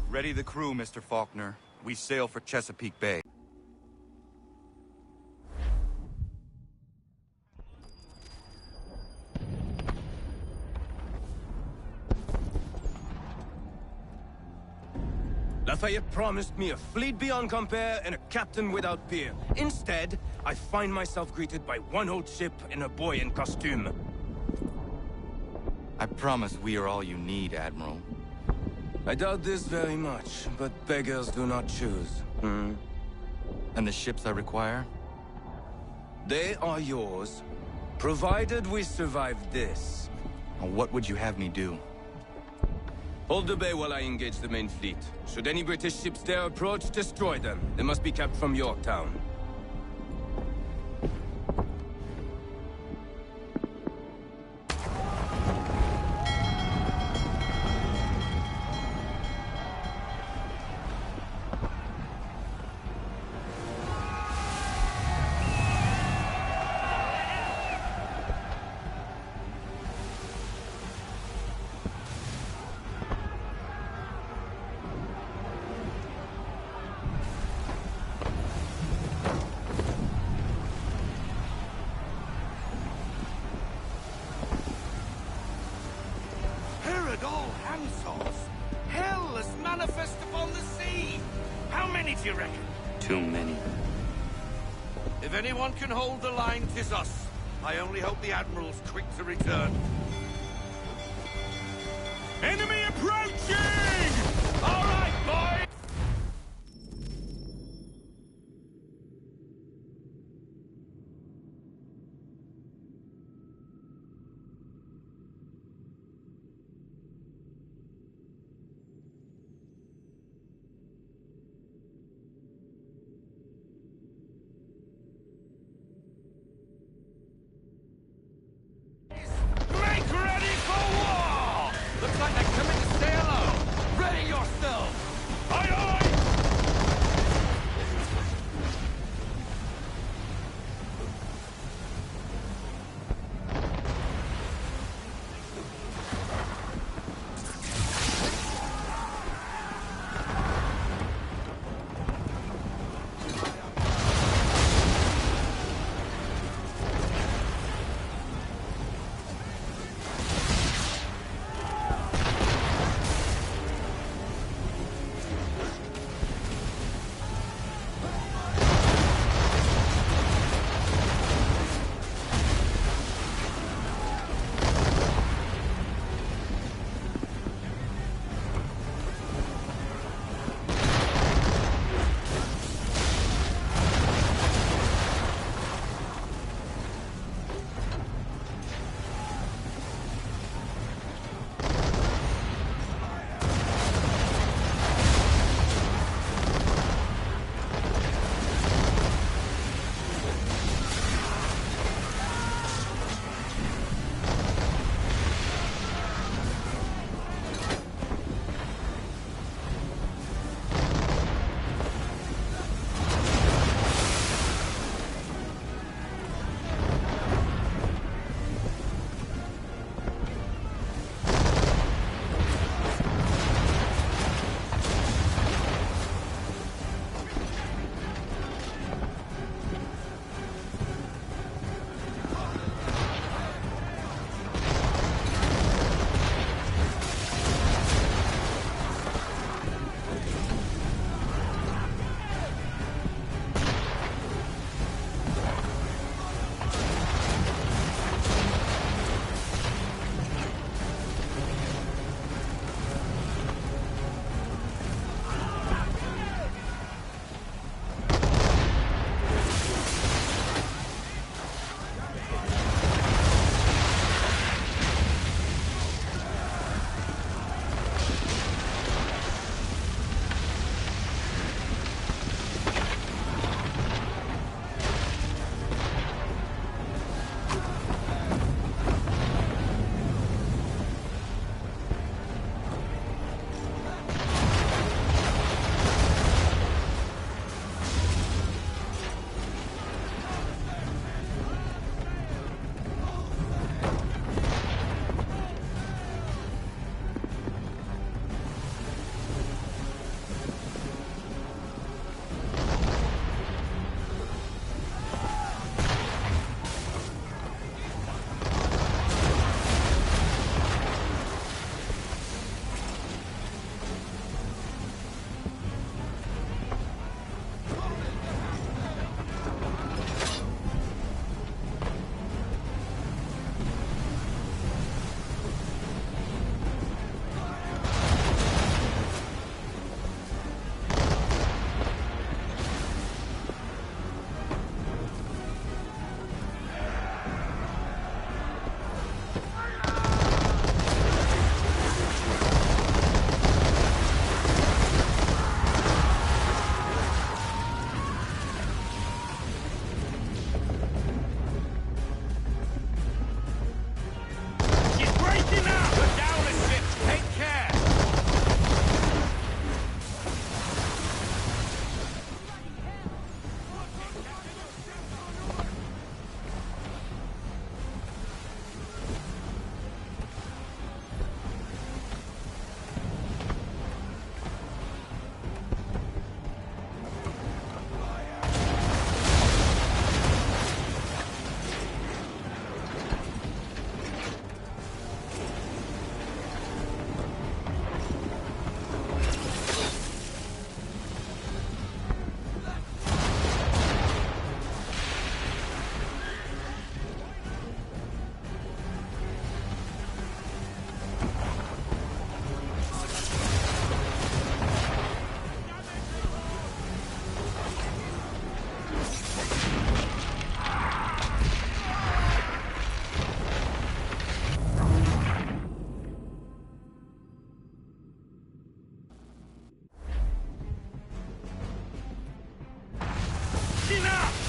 Ready the crew, Mr. Faulkner. We sail for Chesapeake Bay. Lafayette promised me a fleet beyond compare and a captain without peer. Instead, I find myself greeted by one old ship and a boy in costume. I promise we are all you need, Admiral. I doubt this very much, but beggars do not choose. And the ships I require? They are yours, provided we survive this. What would you have me do? Hold the bay while I engage the main fleet. Should any British ships dare approach, destroy them. They must be kept from Yorktown. All handsaws. Hell is manifest upon the sea. How many do you reckon? Too many. If anyone can hold the line, 'tis us. I only hope the Admiral's quick to return. Enemy approaching! All right, boys! Make ready for war! Looks like they're coming to say hello. Ready your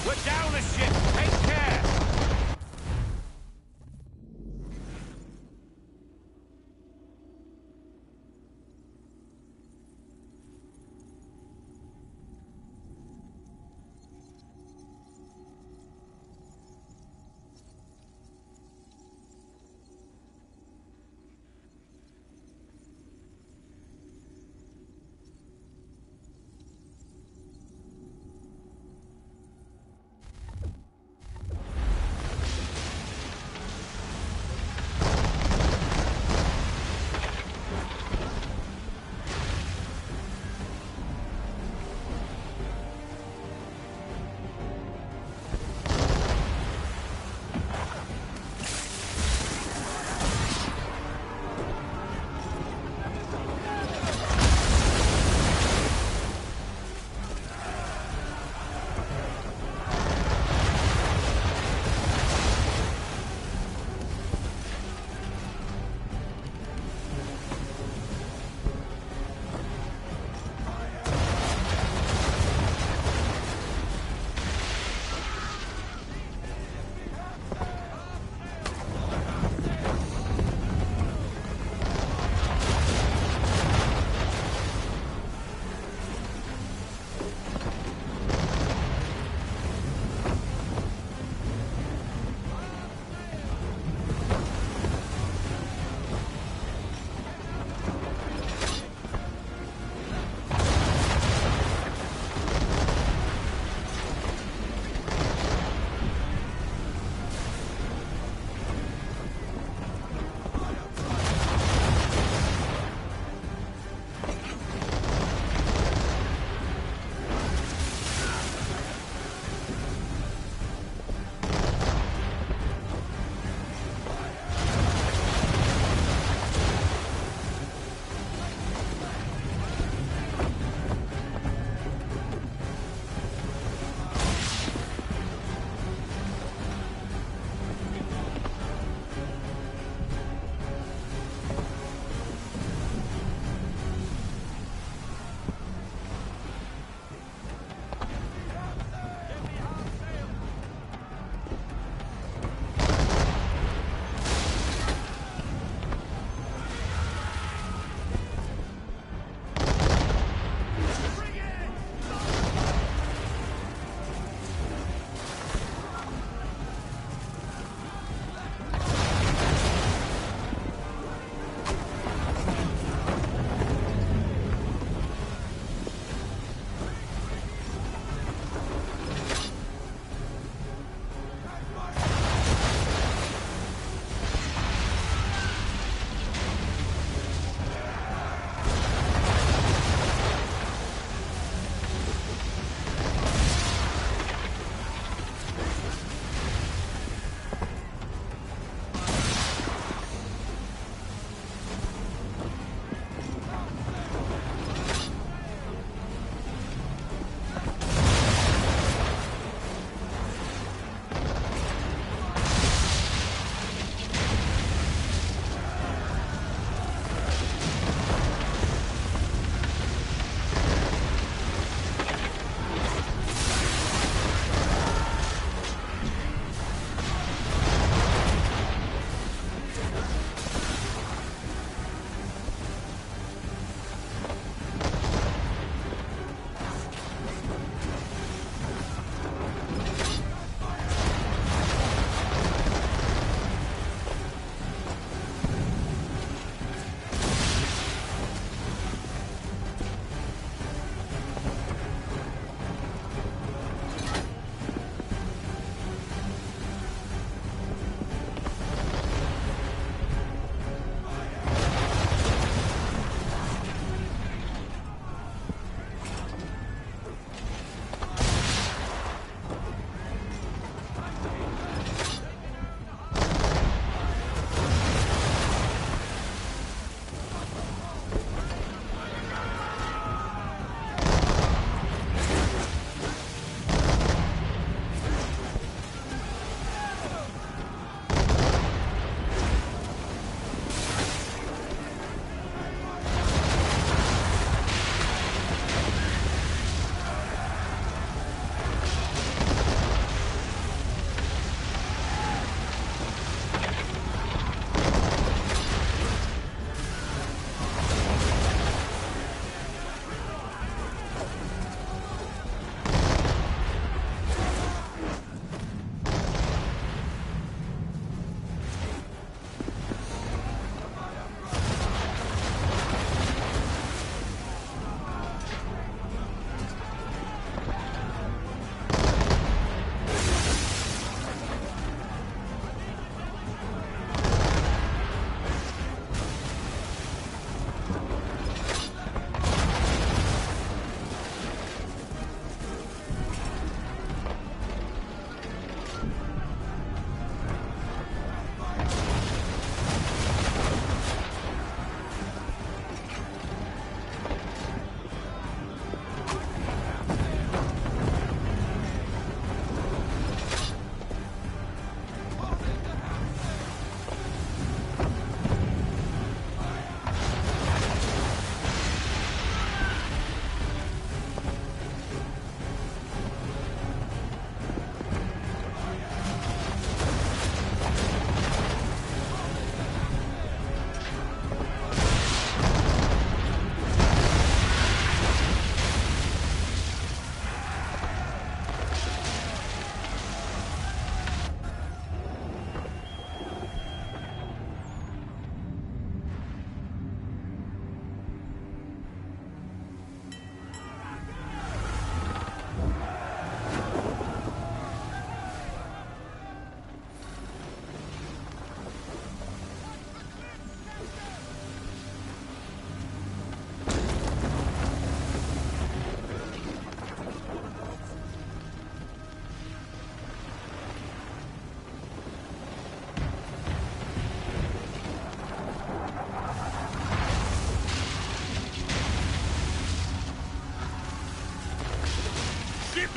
We're down a ship! Take care!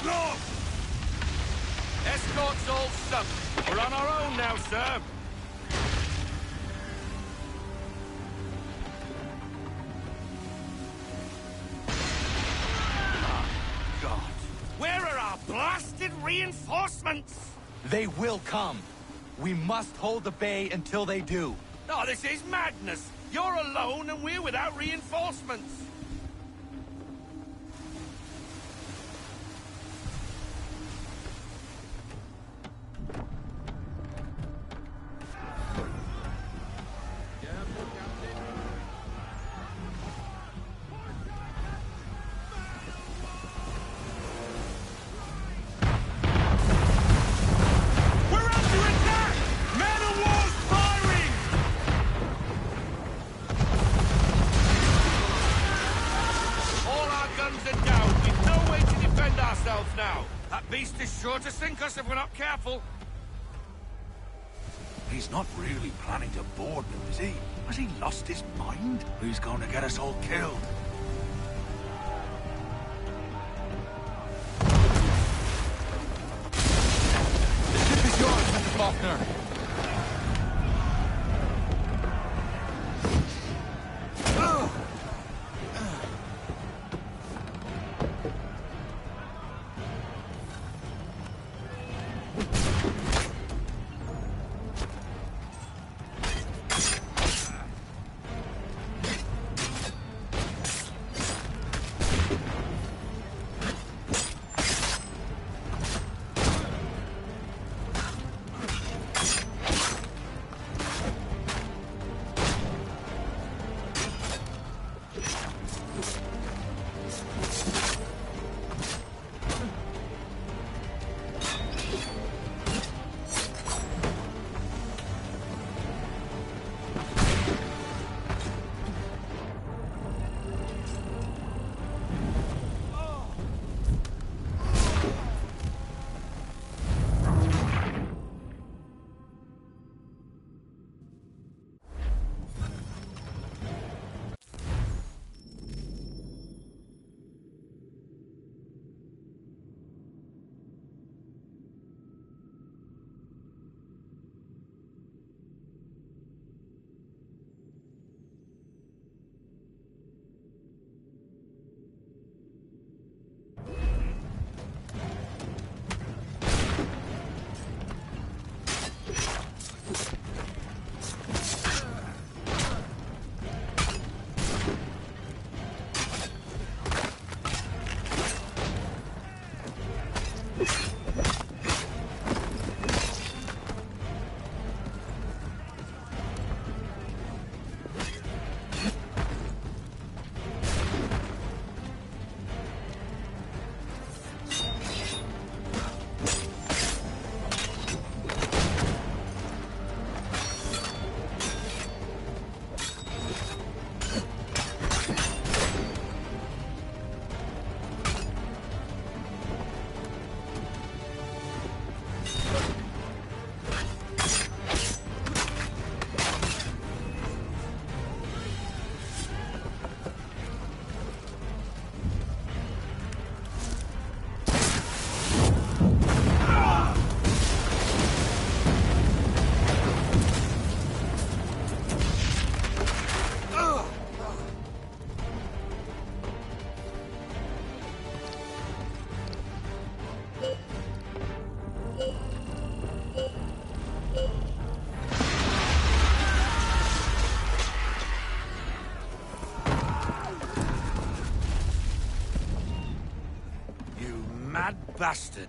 Look! Escort's all sunk. We're on our own now, sir. God. Where are our blasted reinforcements? They will come. We must hold the bay until they do. Oh, this is madness. You're alone and we're without reinforcements. Now. That beast is sure to sink us if we're not careful. He's not really planning to board them, is he? Has he lost his mind? He's going to get us all killed. The ship is yours, Mr. Faulkner. Bastard.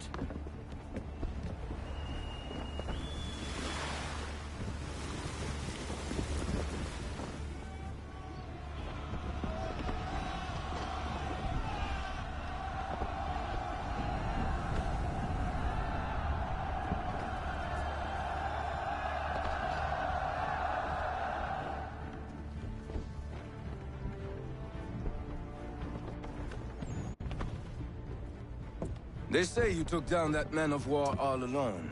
They say you took down that man of war all alone.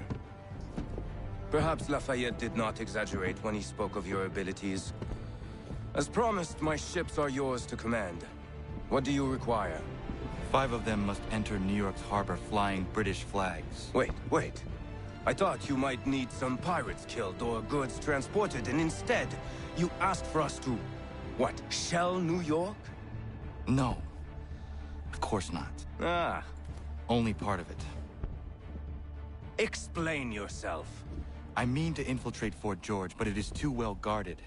Perhaps Lafayette did not exaggerate when he spoke of your abilities. As promised, my ships are yours to command. What do you require? 5 of them must enter New York's harbor flying British flags. Wait. I thought you might need some pirates killed or goods transported, and instead, you asked for us to, what, shell New York? No. Of course not. Ah. Only part of it. Explain yourself. I mean to infiltrate Fort George, but it is too well guarded.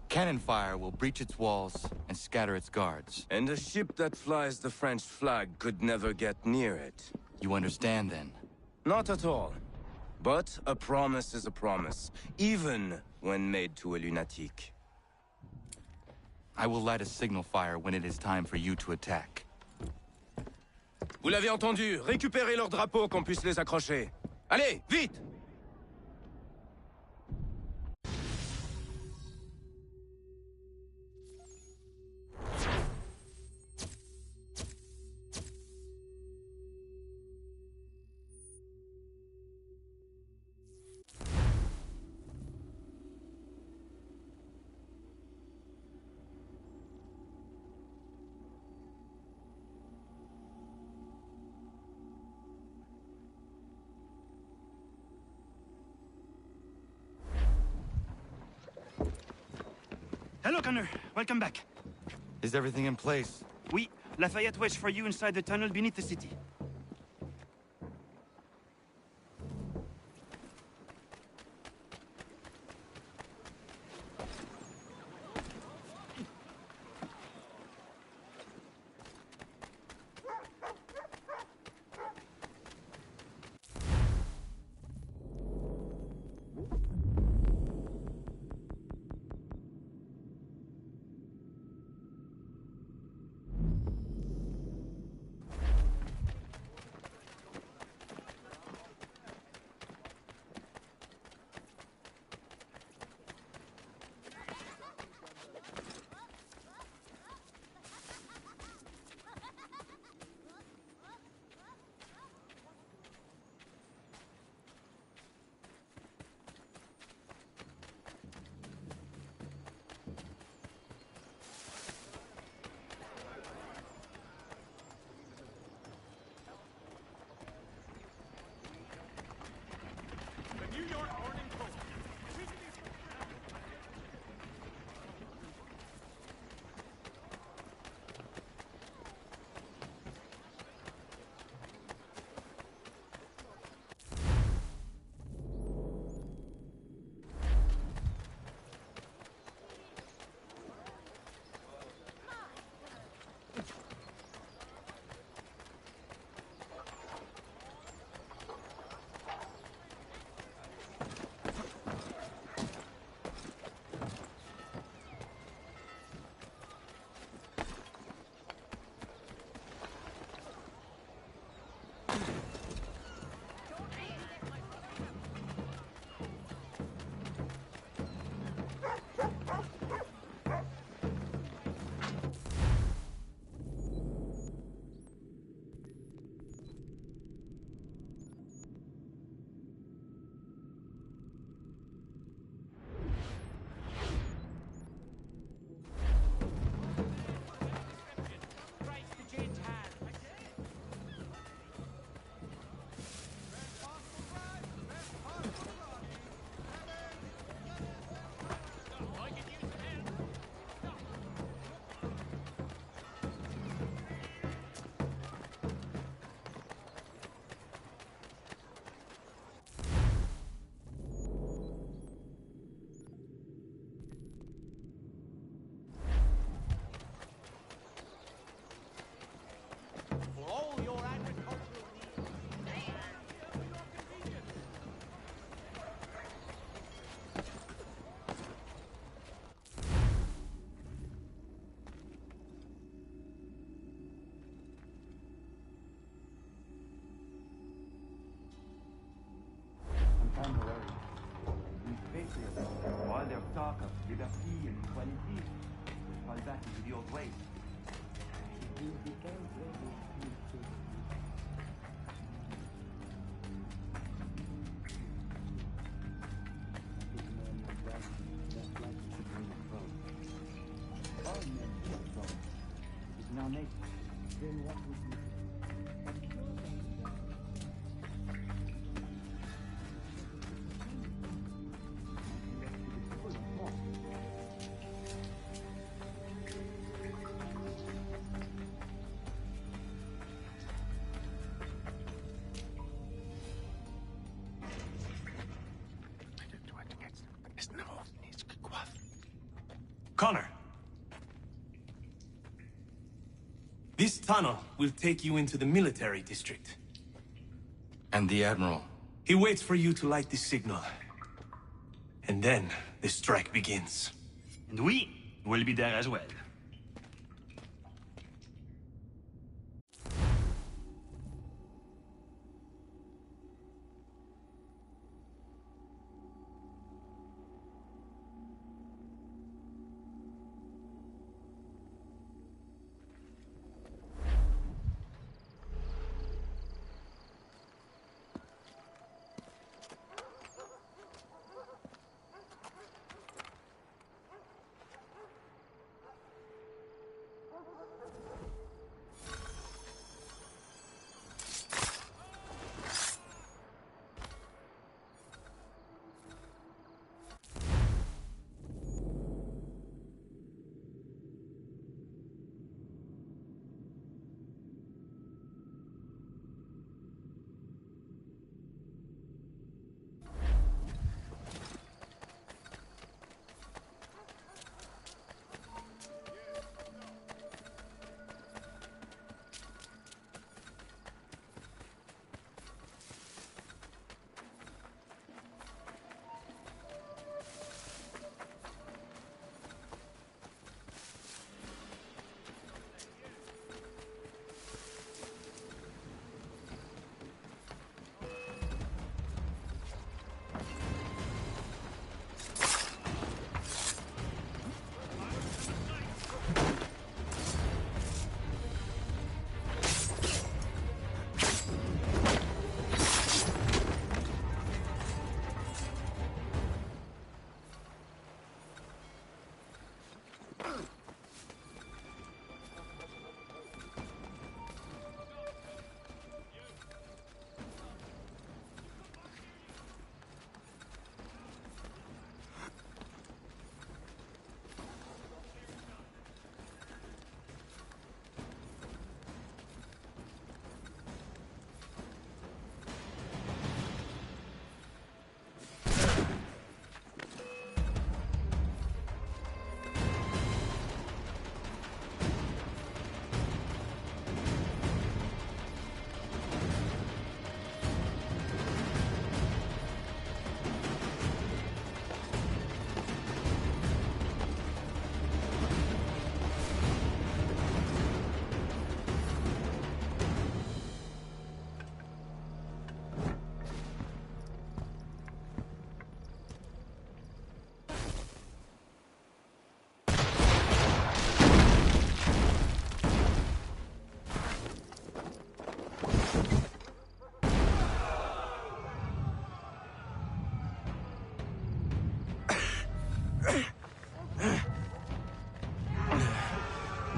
Cannon fire will breach its walls and scatter its guards. And a ship that flies the French flag could never get near it. You understand, then? Not at all. But a promise is a promise, even when made to a lunatic. I will light a signal fire when it is time for you to attack. Vous l'avez entendu, récupérez leurs drapeaux qu'on puisse les accrocher. Allez, vite! Hello, Connor. Welcome back. Is everything in place? Oui. Lafayette waits for you inside the tunnel beneath the city. All their talk of liberty and equality, all that is the old way. then what would you do? Connor. This tunnel will take you into the military district. And the Admiral? He waits for you to light the signal. And then the strike begins. And we will be there as well.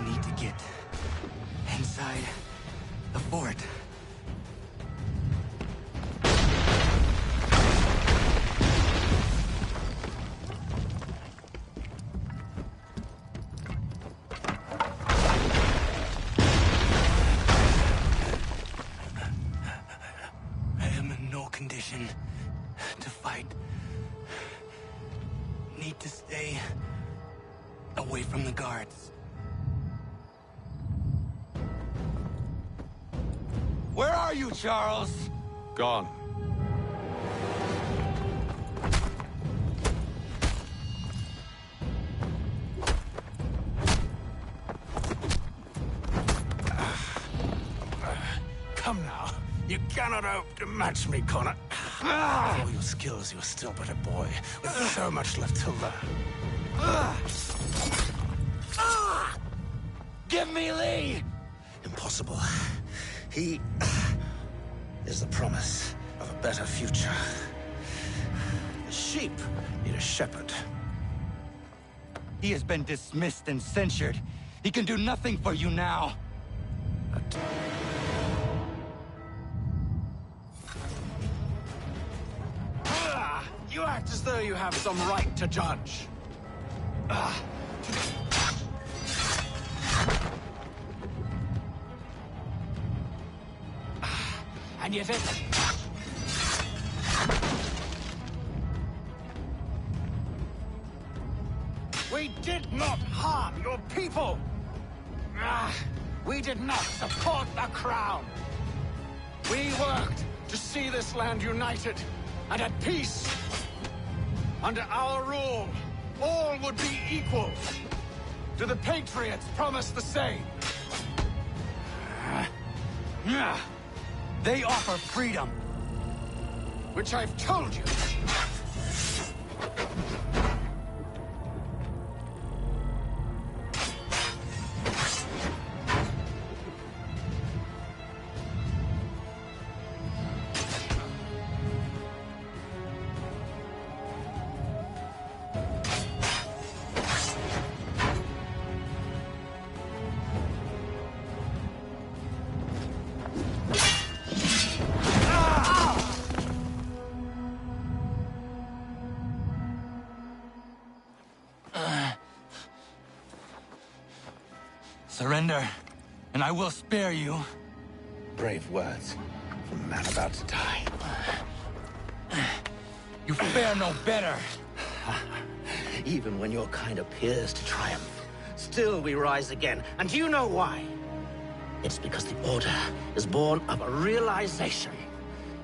Need to get inside the fort. I am in no condition to fight. Need to stay away from the guards. Where are you, Charles? Gone. Come now. You cannot hope to match me, Connor. With all your skills, you're still but a boy, with so much left to learn. Give me Lee! Impossible. He is the promise of a better future. The sheep need a shepherd. He has been dismissed and censured. He can do nothing for you now. A You act as though you have some right to judge. And yet it... We did not harm your people! We did not support the crown! We worked to see this land united and at peace. Under our rule, all would be equal. Do the Patriots promise the same? They offer freedom. Which I've told you. Surrender, and I will spare you. Brave words from a man about to die. You fare no better. Even when your kind appears to triumph, still we rise again. And do you know why? It's because the Order is born of a realization.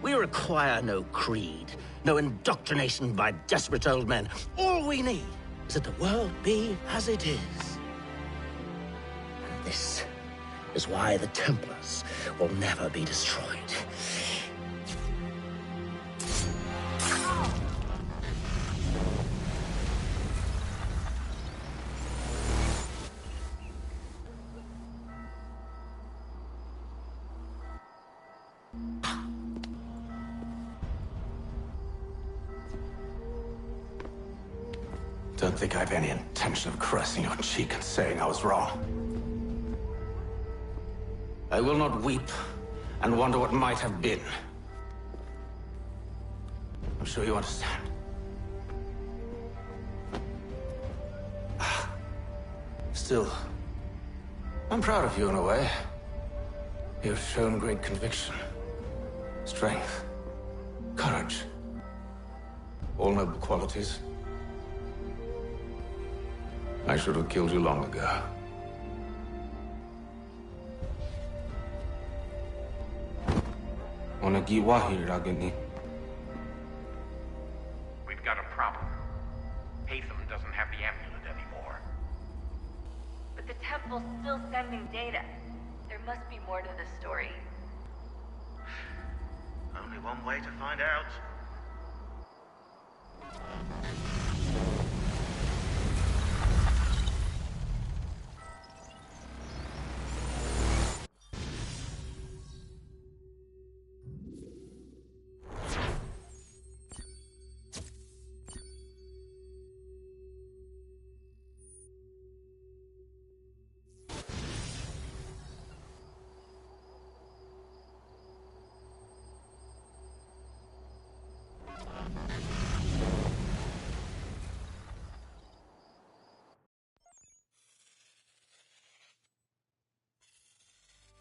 We require no creed, no indoctrination by desperate old men. All we need is that the world be as it is. And this is why the Templars will never be destroyed. Don't think I have any intention of caressing your cheek and saying I was wrong. I will not weep and wonder what might have been. I'm sure you understand. Still, I'm proud of you in a way. You've shown great conviction, strength, courage. All noble qualities. I should have killed you long ago. We've got a problem. Haytham doesn't have the amulet anymore. But the temple's still sending data. There must be more to this story. Only one way to find out.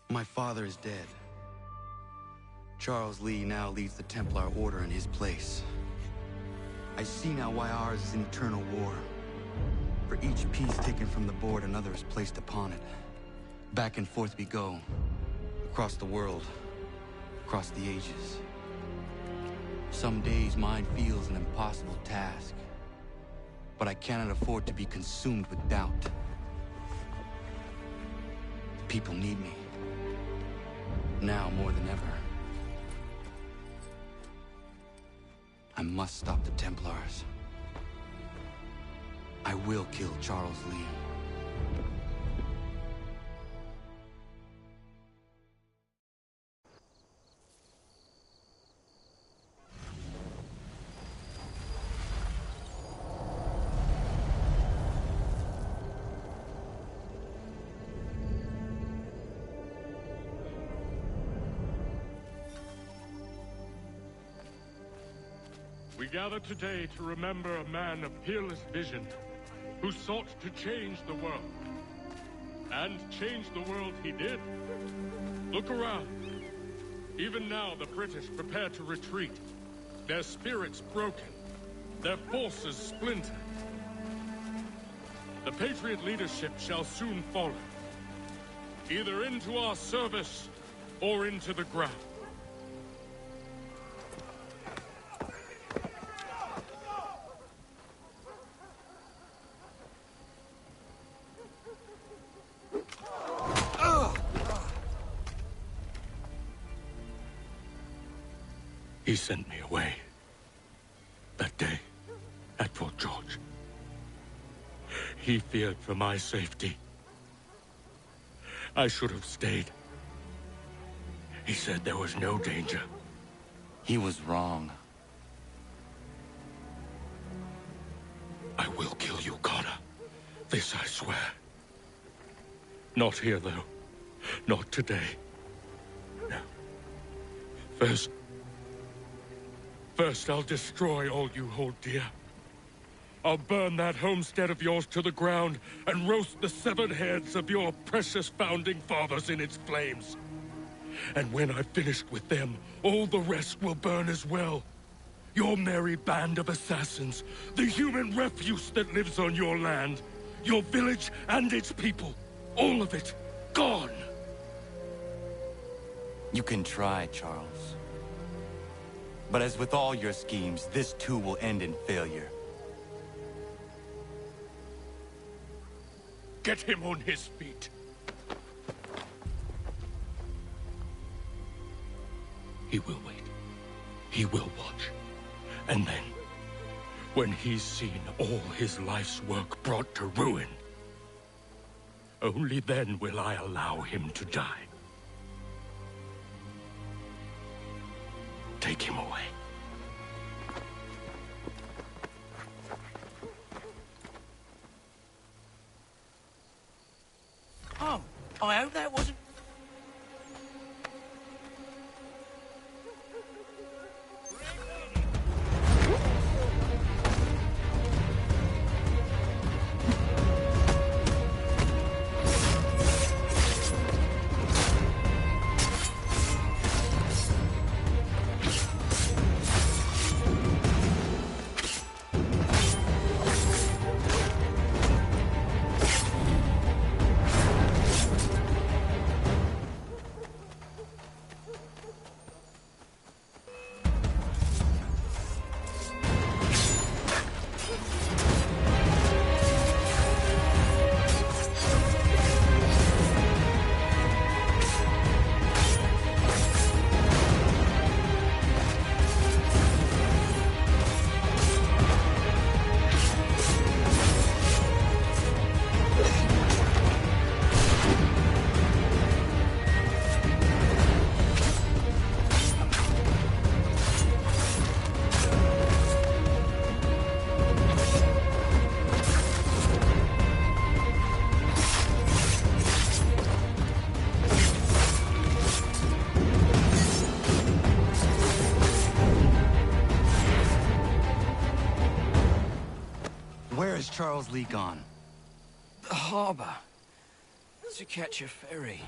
My father is dead. Charles Lee now leads the Templar Order in his place. I see now why ours is an eternal war. For each piece taken from the board, another is placed upon it. Back and forth we go. Across the world. Across the ages. Some days mine feels an impossible task. But I cannot afford to be consumed with doubt. People need me. Now more than ever. I must stop the Templars. I will kill Charles Lee. We gather today to remember a man of peerless vision who sought to change the world. And change the world he did. Look around. Even now, the British prepare to retreat. Their spirits broken. Their forces splintered. The Patriot leadership shall soon follow. Either into our service, or into the ground. He sent me away. That day, at Fort George. He feared for my safety. I should have stayed. He said there was no danger. He was wrong. I will kill you, Connor. This I swear. Not here, though. Not today. No. First, I'll destroy all you hold dear. I'll burn that homestead of yours to the ground and roast the severed heads of your precious founding fathers in its flames. And when I've finished with them, all the rest will burn as well. Your merry band of assassins, the human refuse that lives on your land, your village and its people, all of it, gone. You can try, Charles. But as with all your schemes, this too will end in failure. Get him on his feet. He will wait. He will watch. And then, when he's seen all his life's work brought to ruin, only then will I allow him to die. Take him away. Oh, I hope that wasn't... Where is Charles Lee gone? The harbor. To catch a ferry.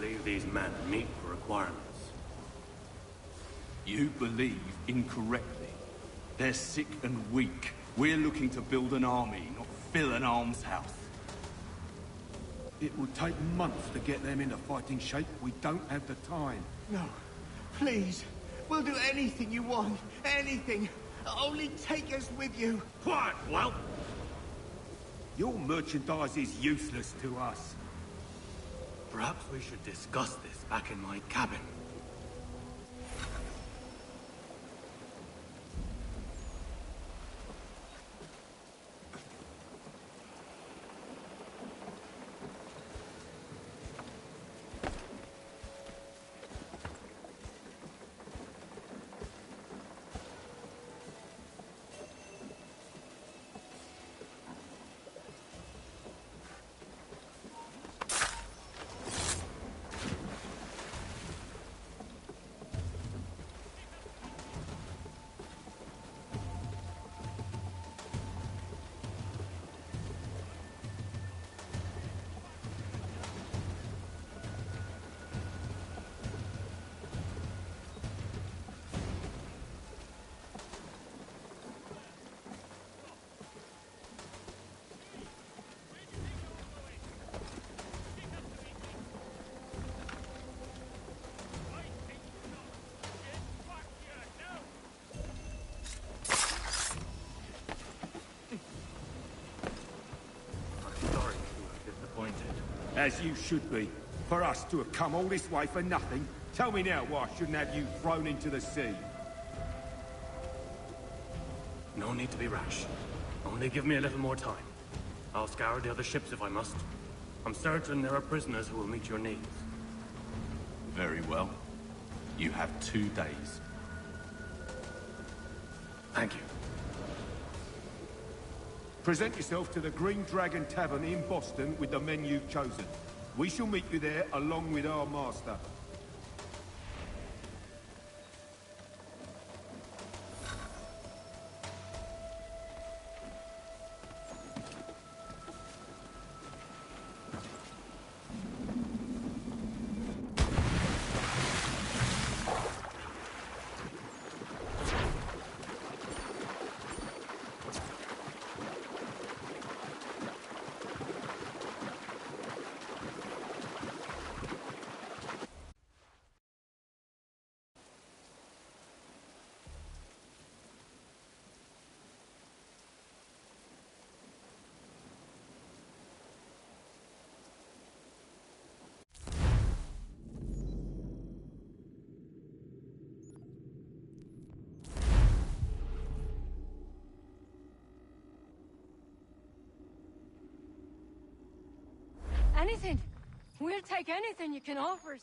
believe these men meet the requirements. You believe incorrectly. They're sick and weak. We're looking to build an army, not fill an almshouse. It will take months to get them into fighting shape. We don't have the time. No. Please. We'll do anything you want. Anything. Only take us with you. Quiet, whelp! Your merchandise is useless to us. Perhaps we should discuss this back in my cabin. As you should be. For us to have come all this way for nothing. Tell me now why I shouldn't have you thrown into the sea. No need to be rash. Only give me a little more time. I'll scour the other ships if I must. I'm certain there are prisoners who will meet your needs. Very well. You have 2 days. Thank you. Present yourself to the Green Dragon Tavern in Boston with the men you've chosen. We shall meet you there along with our master. Anything. We'll take anything you can offer us.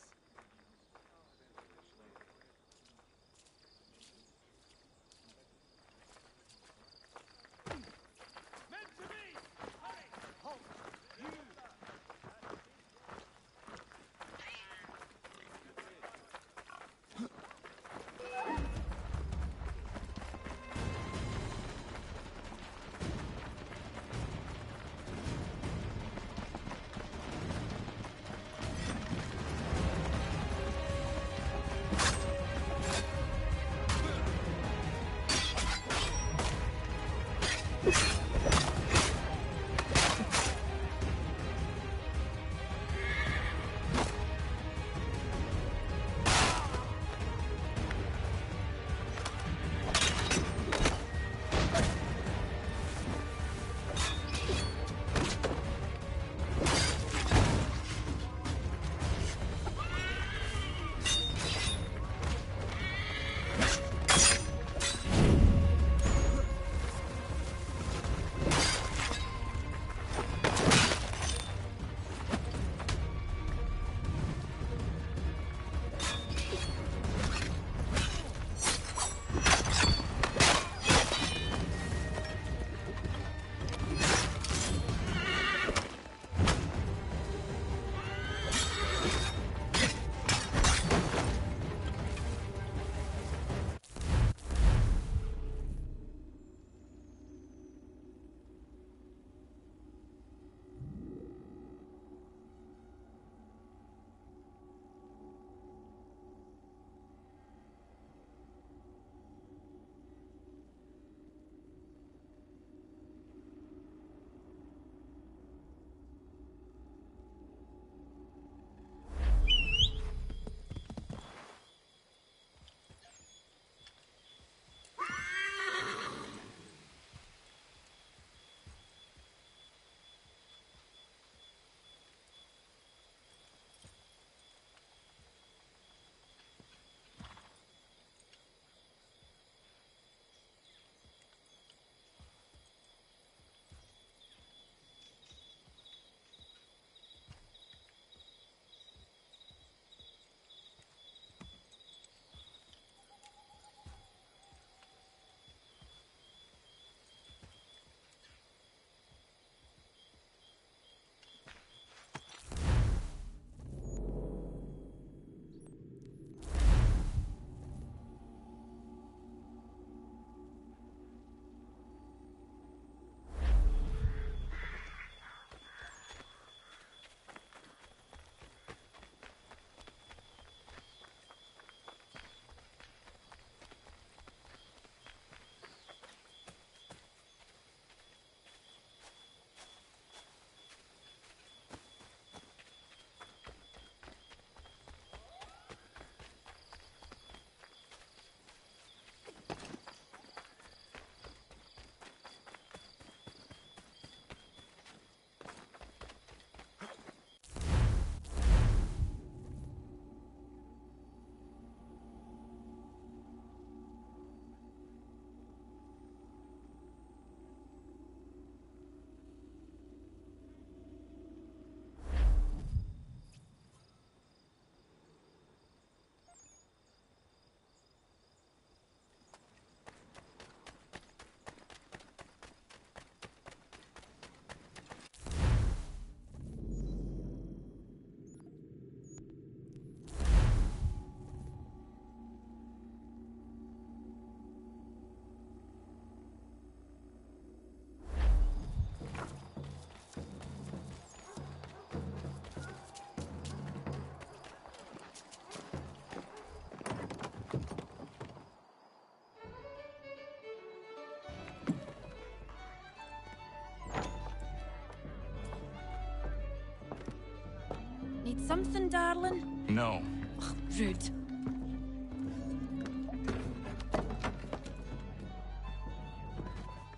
eating, darling? No. Ugh, rude.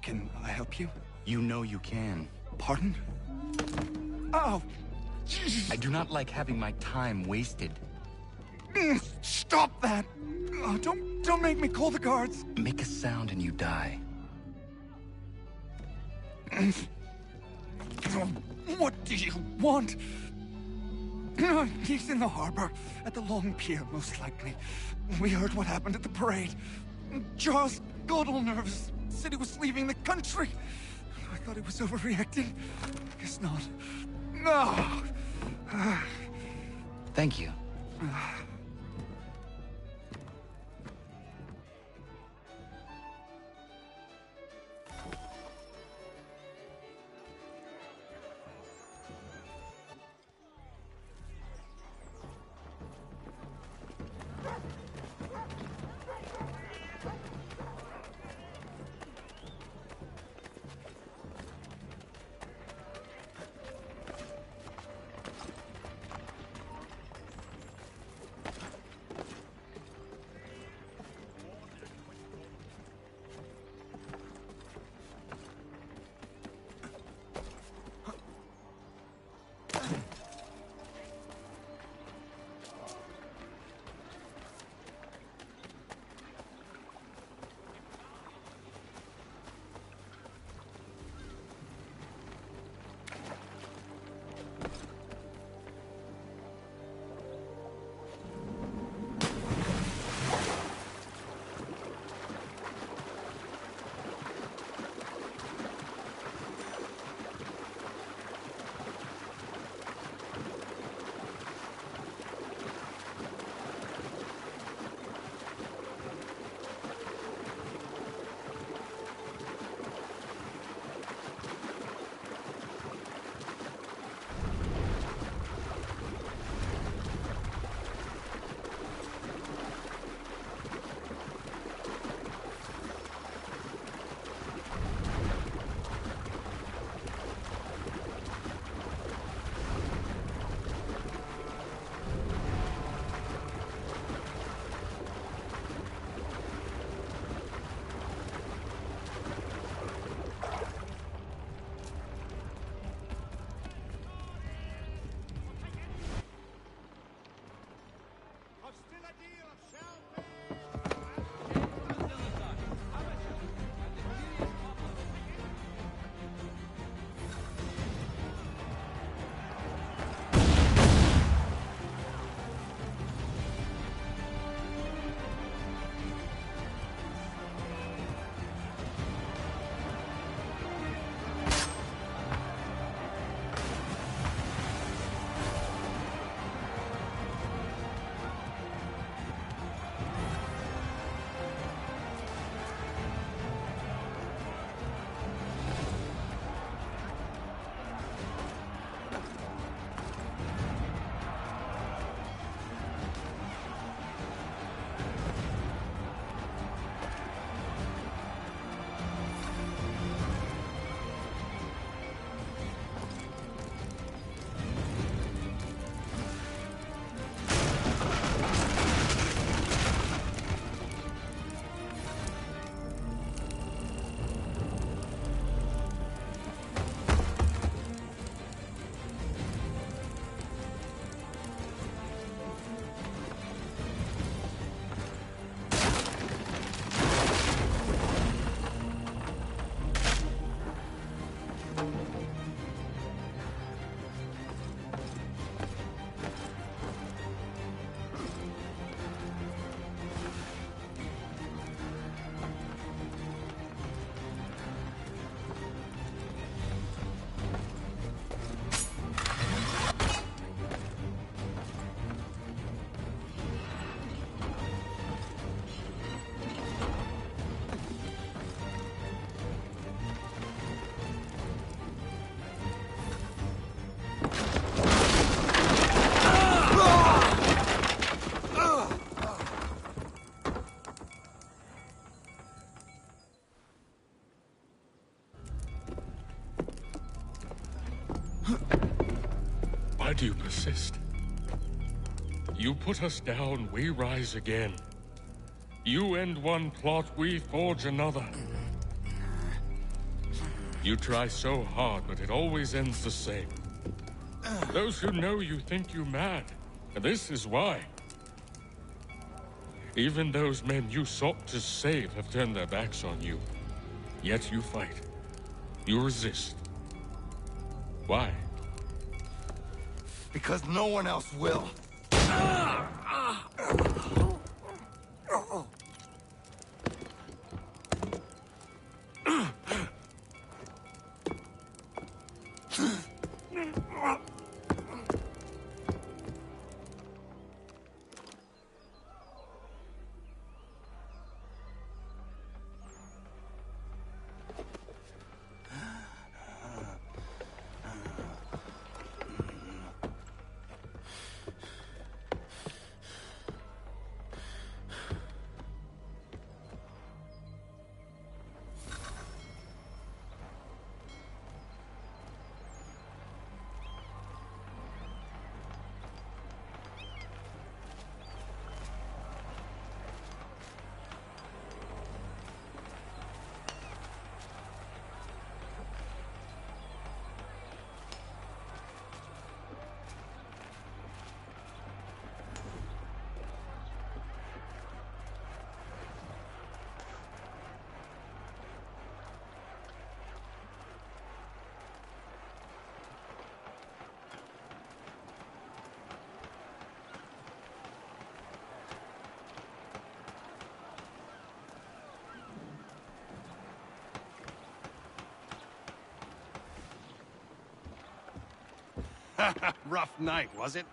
Can I help you? You know you can. Pardon? Oh! I do not like having my time wasted. Stop that! Oh, don't make me call the guards! Make a sound and you die. What do you want? He's in the harbor, at the Long Pier, most likely. We heard what happened at the parade. Charles got all nervous, said he was leaving the country. I thought he was overreacting. Guess not. No! Thank you. Why do you persist? You put us down, we rise again. You end one plot, we forge another. You try so hard, but it always ends the same. Those who know you think you mad, and this is why. Even those men you sought to save have turned their backs on you. Yet you fight. You resist. Why? Because no one else will. Rough night, was it?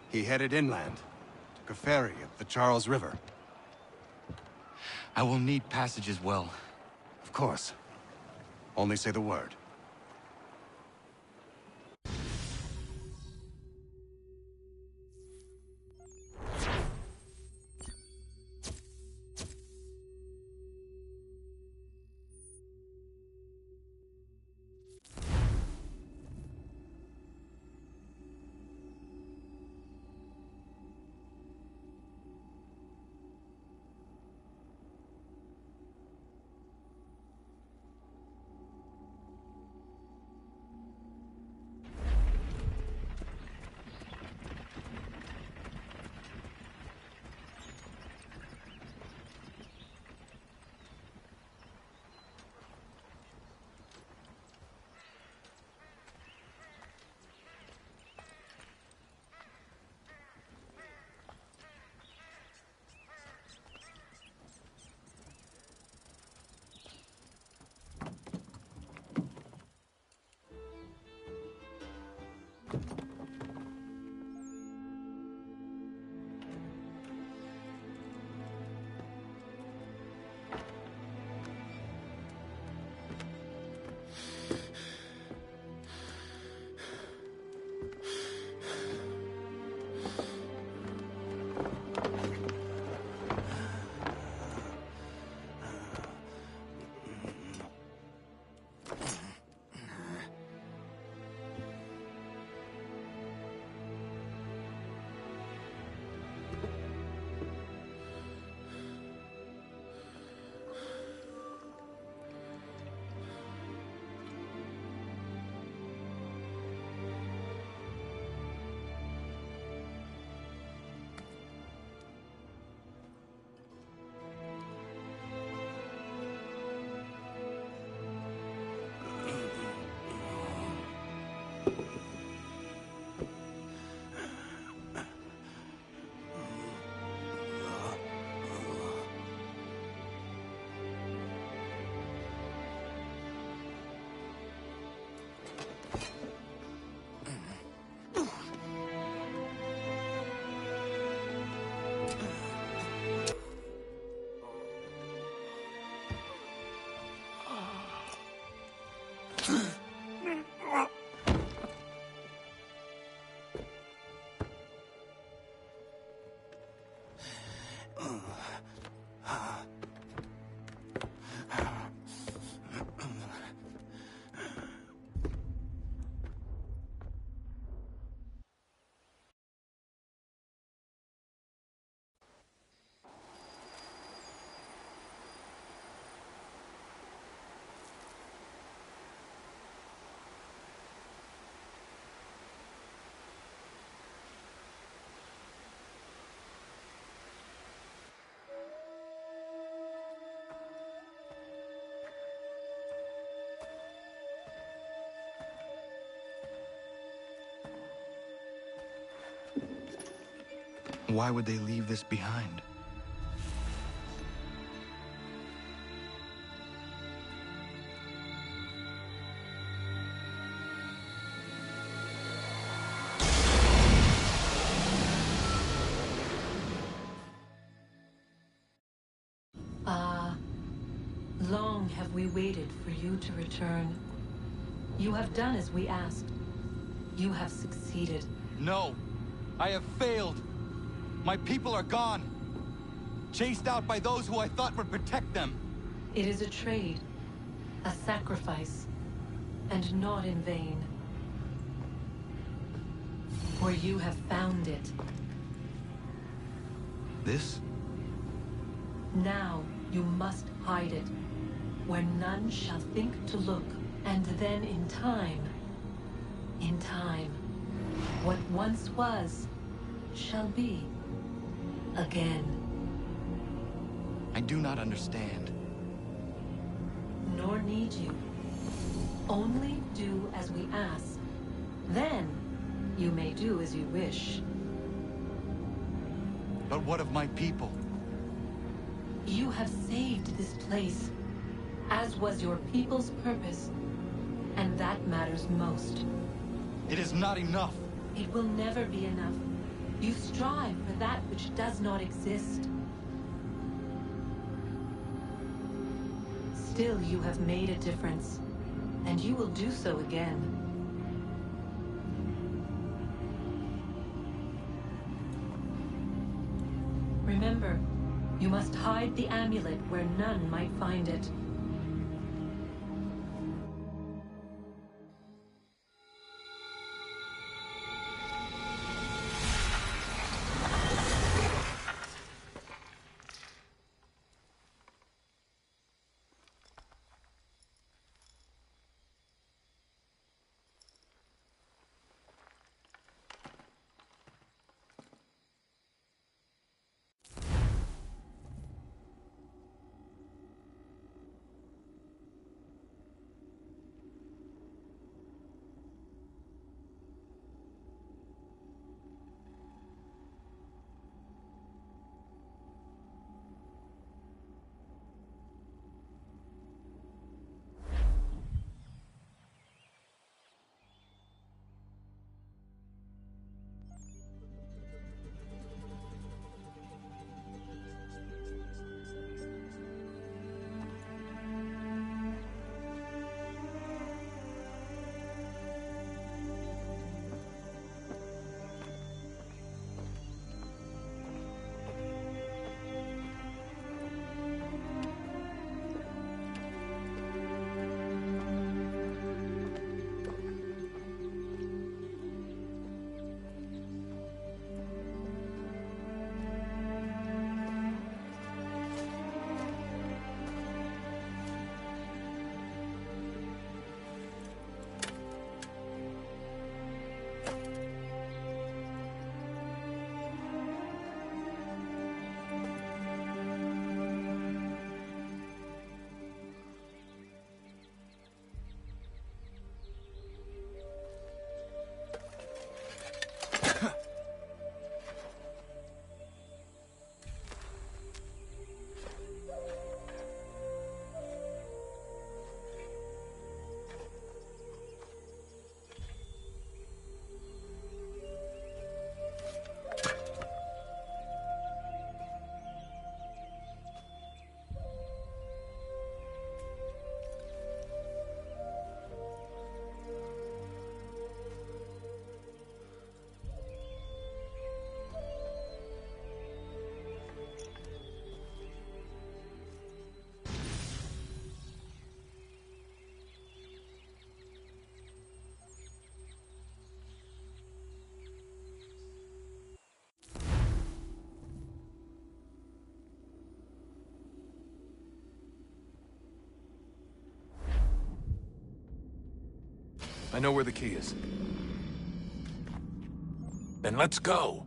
He headed inland. Took a ferry up the Charles River. I will need passage as well. Of course. Only say the word. Why would they leave this behind? Long have we waited for you to return. You have done as we asked. You have succeeded. No! I have failed! My people are gone! Chased out by those who I thought would protect them! It is a trade, a sacrifice, and not in vain. For you have found it. This? Now you must hide it, where none shall think to look, and then in time, what once was, shall be again. I do not understand. Nor need you. Only do as we ask. Then, you may do as you wish. But what of my people? You have saved this place, as was your people's purpose, and that matters most. It is not enough. It will never be enough. You strive for that which does not exist. Still, you have made a difference, and you will do so again. Remember, you must hide the amulet where none might find it. I know where the key is. Then let's go!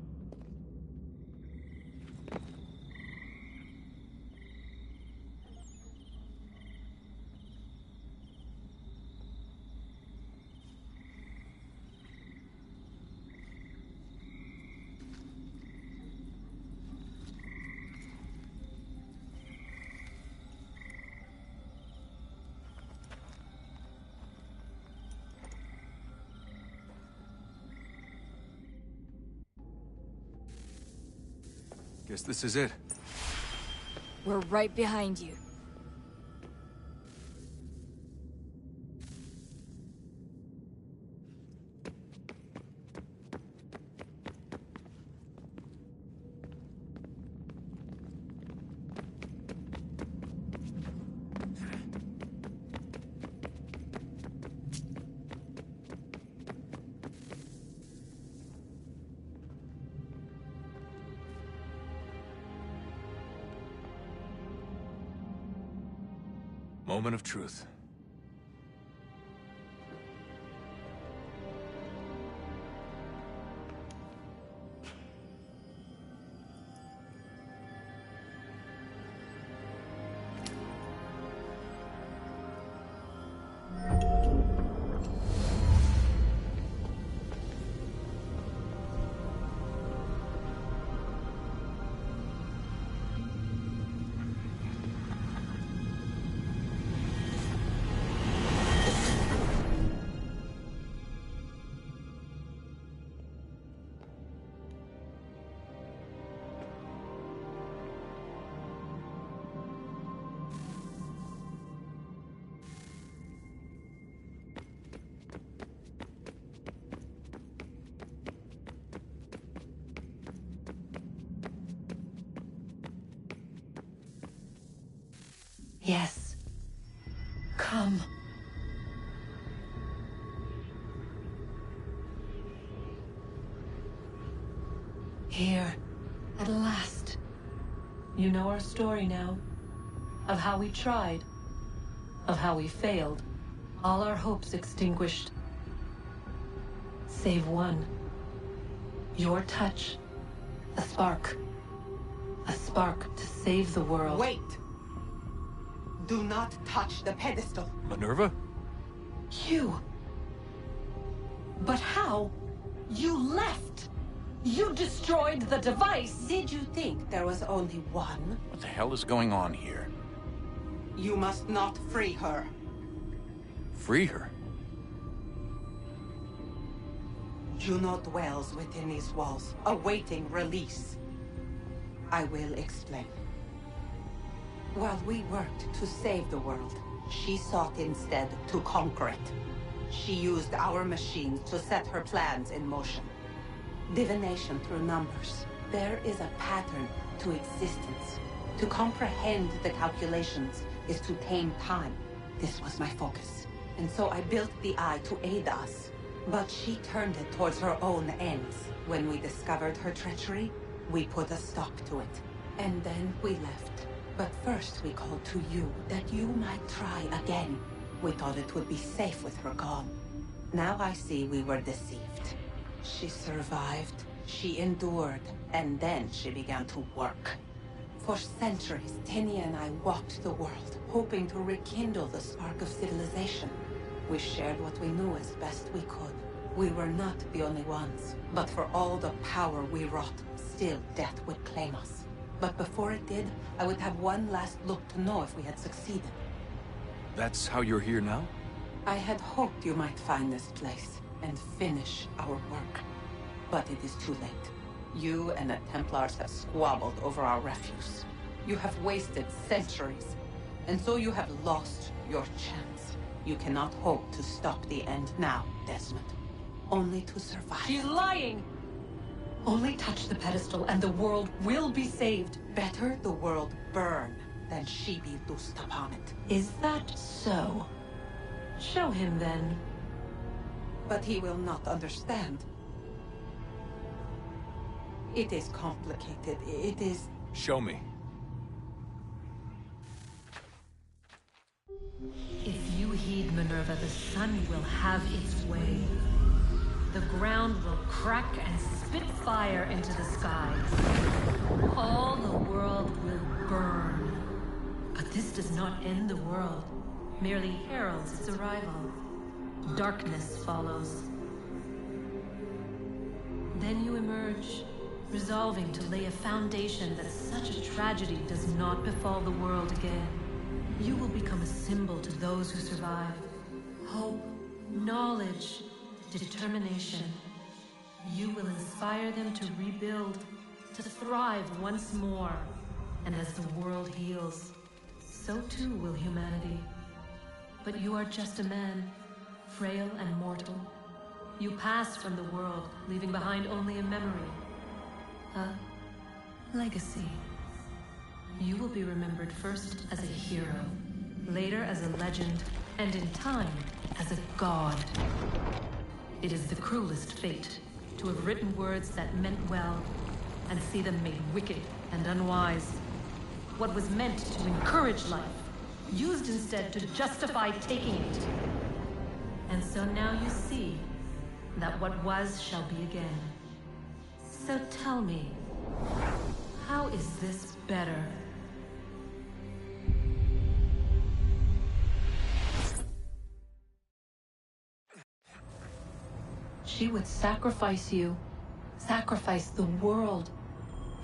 Guess this is it. We're right behind you. Moment of truth. Yes. Come. Here, at last. You know our story now. Of how we tried. Of how we failed. All our hopes extinguished. Save one. Your touch. A spark. A spark to save the world. Wait! Do not touch the pedestal. Minerva? You. But how? You left! You destroyed the device! Did you think there was only one? What the hell is going on here? You must not free her. Free her? Juno dwells within these walls, awaiting release. I will explain. While we worked to save the world, she sought instead to conquer it. She used our machines to set her plans in motion. Divination through numbers. There is a pattern to existence. To comprehend the calculations is to tame time. This was my focus. And so I built the eye to aid us. But she turned it towards her own ends. When we discovered her treachery, we put a stop to it. And then we left. But first we called to you, that you might try again. We thought it would be safe with her gone. Now I see we were deceived. She survived, she endured, and then she began to work. For centuries, Tinia and I walked the world, hoping to rekindle the spark of civilization. We shared what we knew as best we could. We were not the only ones, but for all the power we wrought, still death would claim us. But before it did, I would have one last look to know if we had succeeded. That's how you're here now? I had hoped you might find this place and finish our work. But it is too late. You and the Templars have squabbled over our refuse. You have wasted centuries, and so you have lost your chance. You cannot hope to stop the end now, Desmond. Only to survive. She's lying! Only touch the pedestal and the world will be saved. Better the world burn than she be loosed upon it. Is that so? Show him then. But he will not understand. It is complicated. It is... Show me. If you heed Minerva, the sun will have its way. The ground will crack and spit fire into the skies. All the world will burn. But this does not end the world, merely heralds its arrival. Darkness follows. Then you emerge, resolving to lay a foundation that such a tragedy does not befall the world again. You will become a symbol to those who survive. Hope, knowledge, determination. You will inspire them to rebuild, to thrive once more. And as the world heals, so too will humanity. But you are just a man, frail and mortal. You passed from the world, leaving behind only a memory. A legacy. You will be remembered first as a hero, later as a legend, and in time, as a god. It is the cruelest fate to have written words that meant well, and see them made wicked and unwise. What was meant to encourage life, used instead to justify taking it. And so now you see that what was shall be again. So tell me, how is this better? She would sacrifice you, sacrifice the world,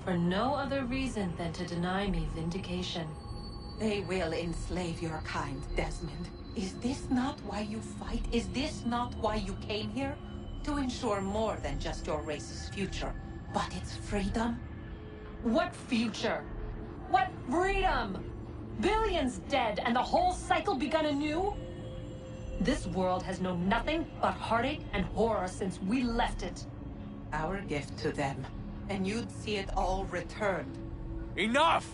for no other reason than to deny me vindication. They will enslave your kind, Desmond. Is this not why you fight? Is this not why you came here? To ensure more than just your race's future, but its freedom? What future? What freedom? Billions dead and the whole cycle begun anew? This world has known nothing but heartache and horror since we left it. Our gift to them, and you'd see it all returned. Enough!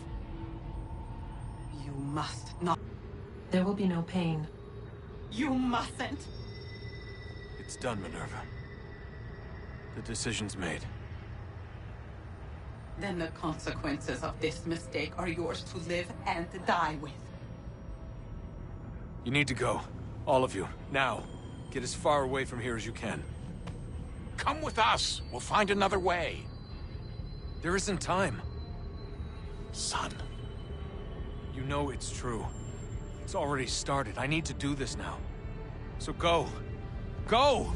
You must not. There will be no pain. You mustn't! It's done, Minerva. The decision's made. Then the consequences of this mistake are yours to live and die with. You need to go. All of you. Now. Get as far away from here as you can. Come with us. We'll find another way. There isn't time. Son. You know it's true. It's already started. I need to do this now. So go. Go!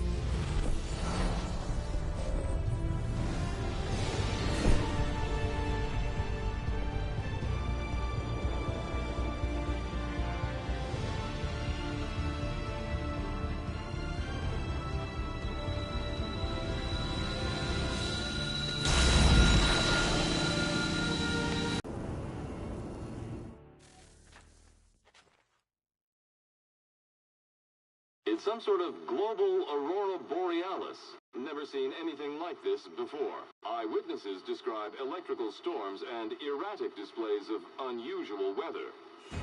It's some sort of global aurora borealis. Never seen anything like this before. Eyewitnesses describe electrical storms and erratic displays of unusual weather.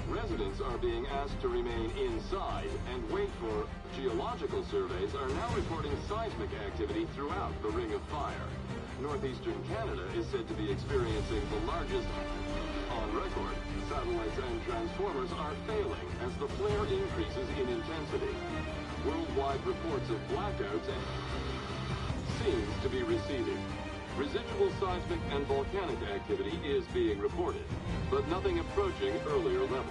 Residents are being asked to remain inside and wait for geological surveys are now reporting seismic activity throughout the Ring of Fire. Northeastern Canada is said to be experiencing the largest on record. Satellites and transformers are failing as the flare increases in intensity. Worldwide reports of blackouts seems to be receding. Residual seismic and volcanic activity is being reported, but nothing approaching earlier levels.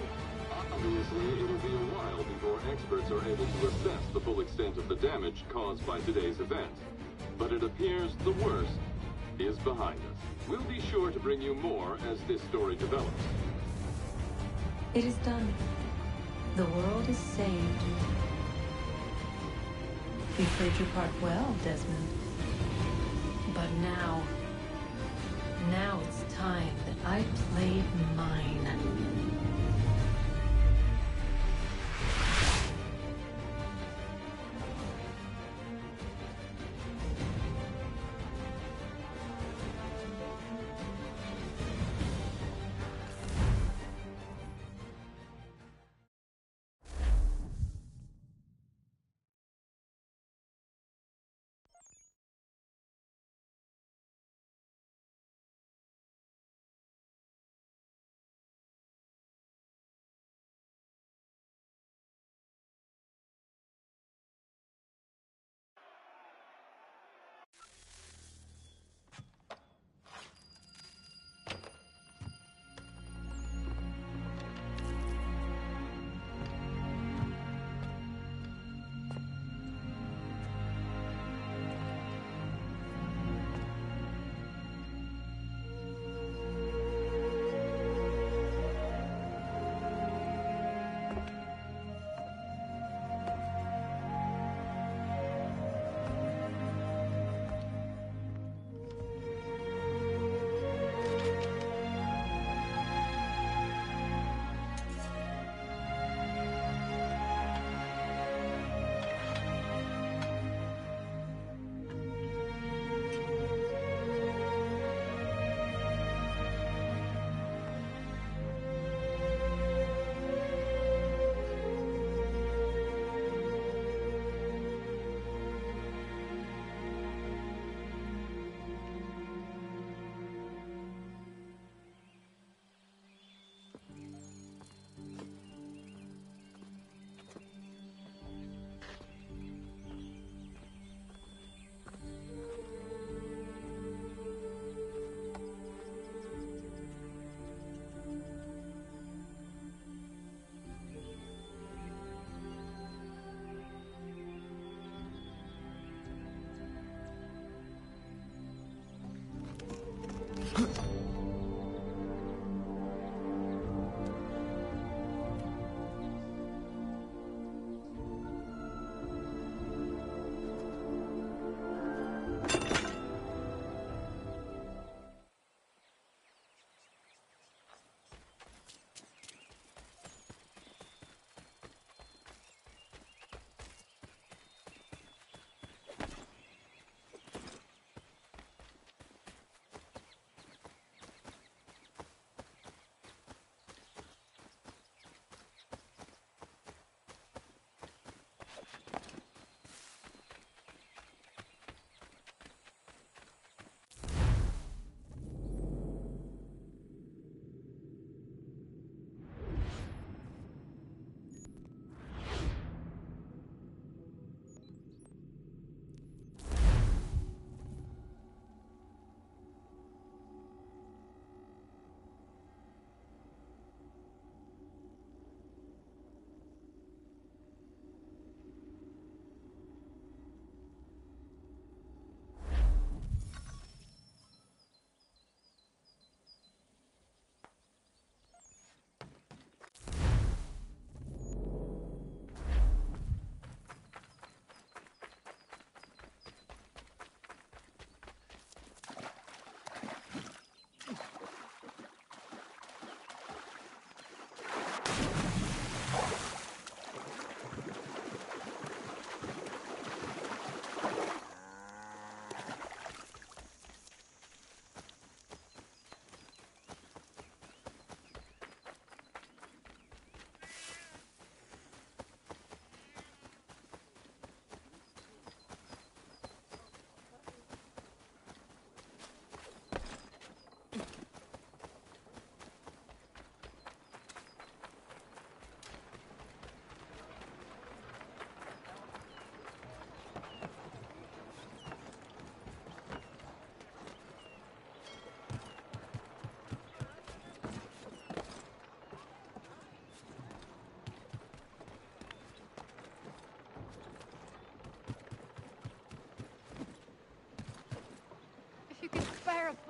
Obviously, it'll be a while before experts are able to assess the full extent of the damage caused by today's event. But it appears the worst is behind us. We'll be sure to bring you more as this story develops. It is done. The world is saved. You played your part well, Desmond. But now it's time that I played mine.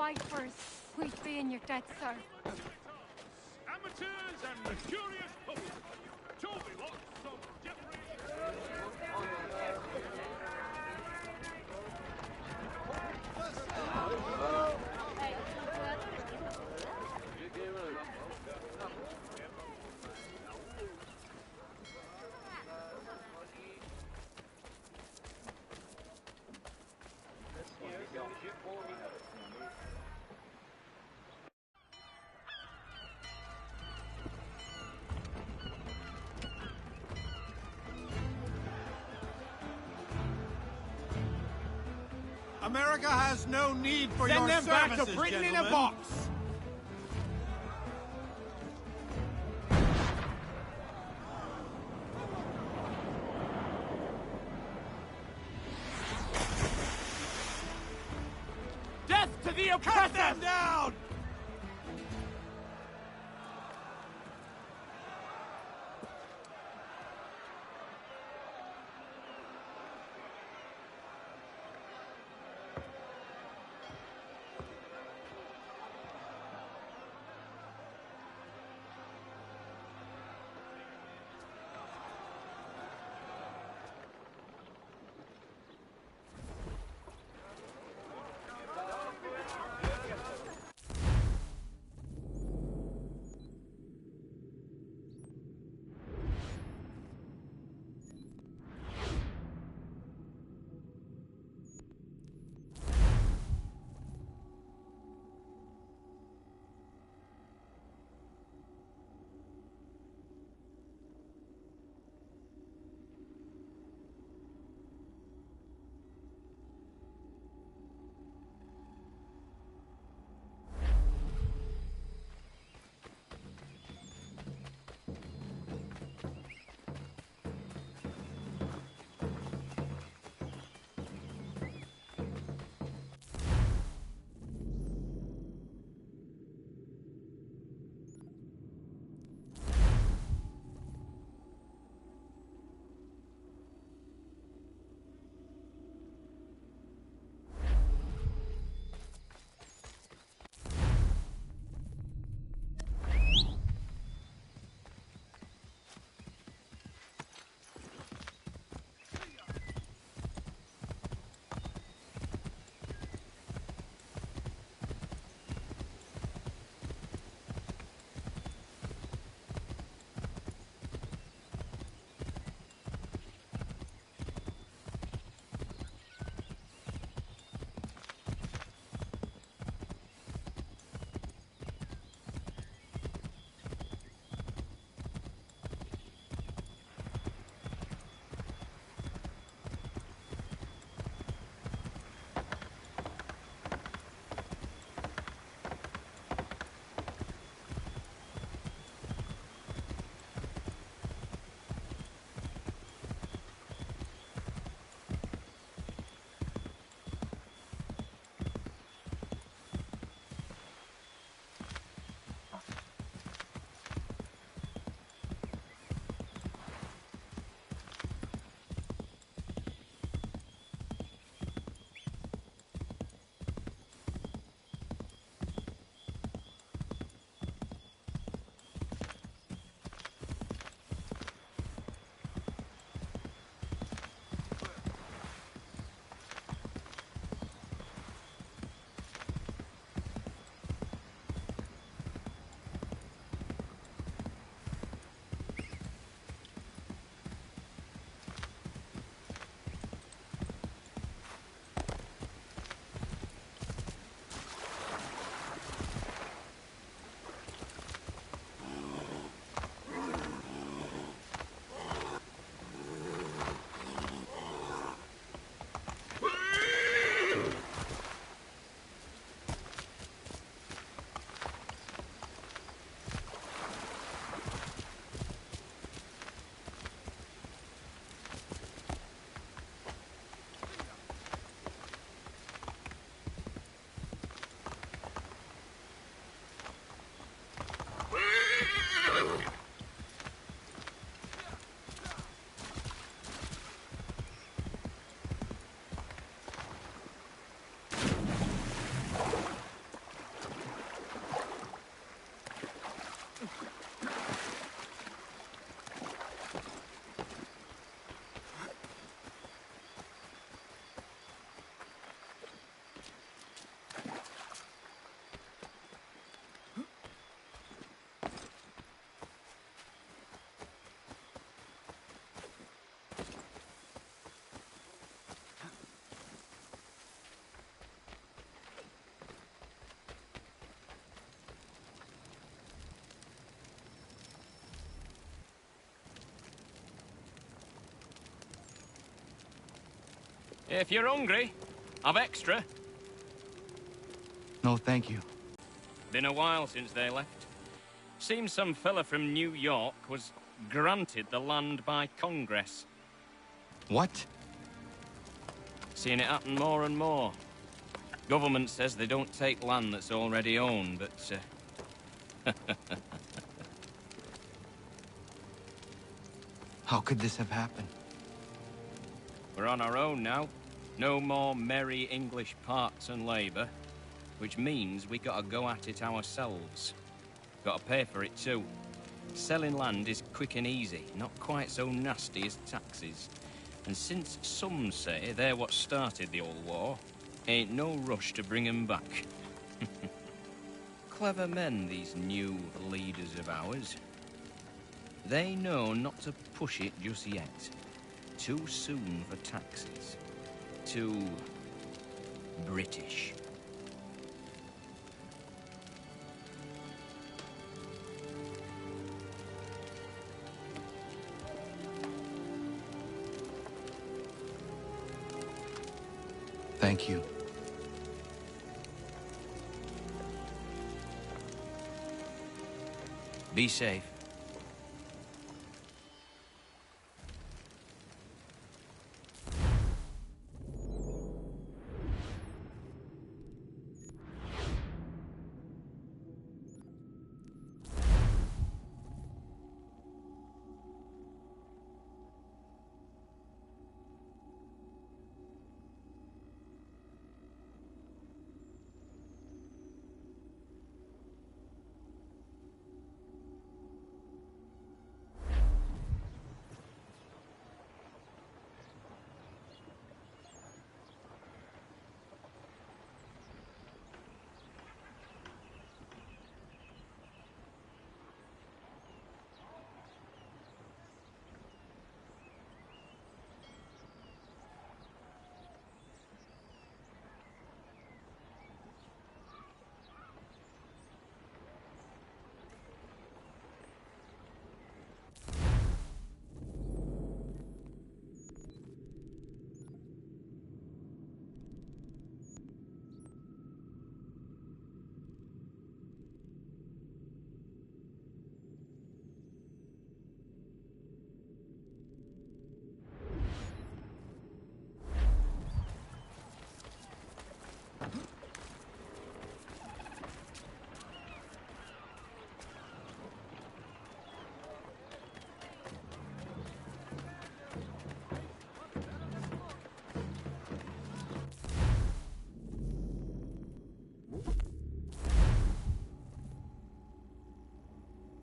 Ayfreez. Please be in your debt, sir. Amateurs and the curious public. Toby lots of Jeffrey. America has no need for Send your them back services, to Britain in a gentlemen. box! Death to the oppressor! Cut them down! If you're hungry, I've extra. No, thank you. Been a while since they left. Seems some fella from New York was granted the land by Congress. What? Seeing it happen more and more. Government says they don't take land that's already owned, but... How could this have happened? We're on our own now. No more merry English parts and labour. Which means we gotta go at it ourselves. Gotta pay for it too. Selling land is quick and easy, not quite so nasty as taxes. And since some say they're what started the old war, ain't no rush to bring 'em back. Clever men, these new leaders of ours. They know not to push it just yet. Too soon for taxes. Too... British. Thank you. Be safe.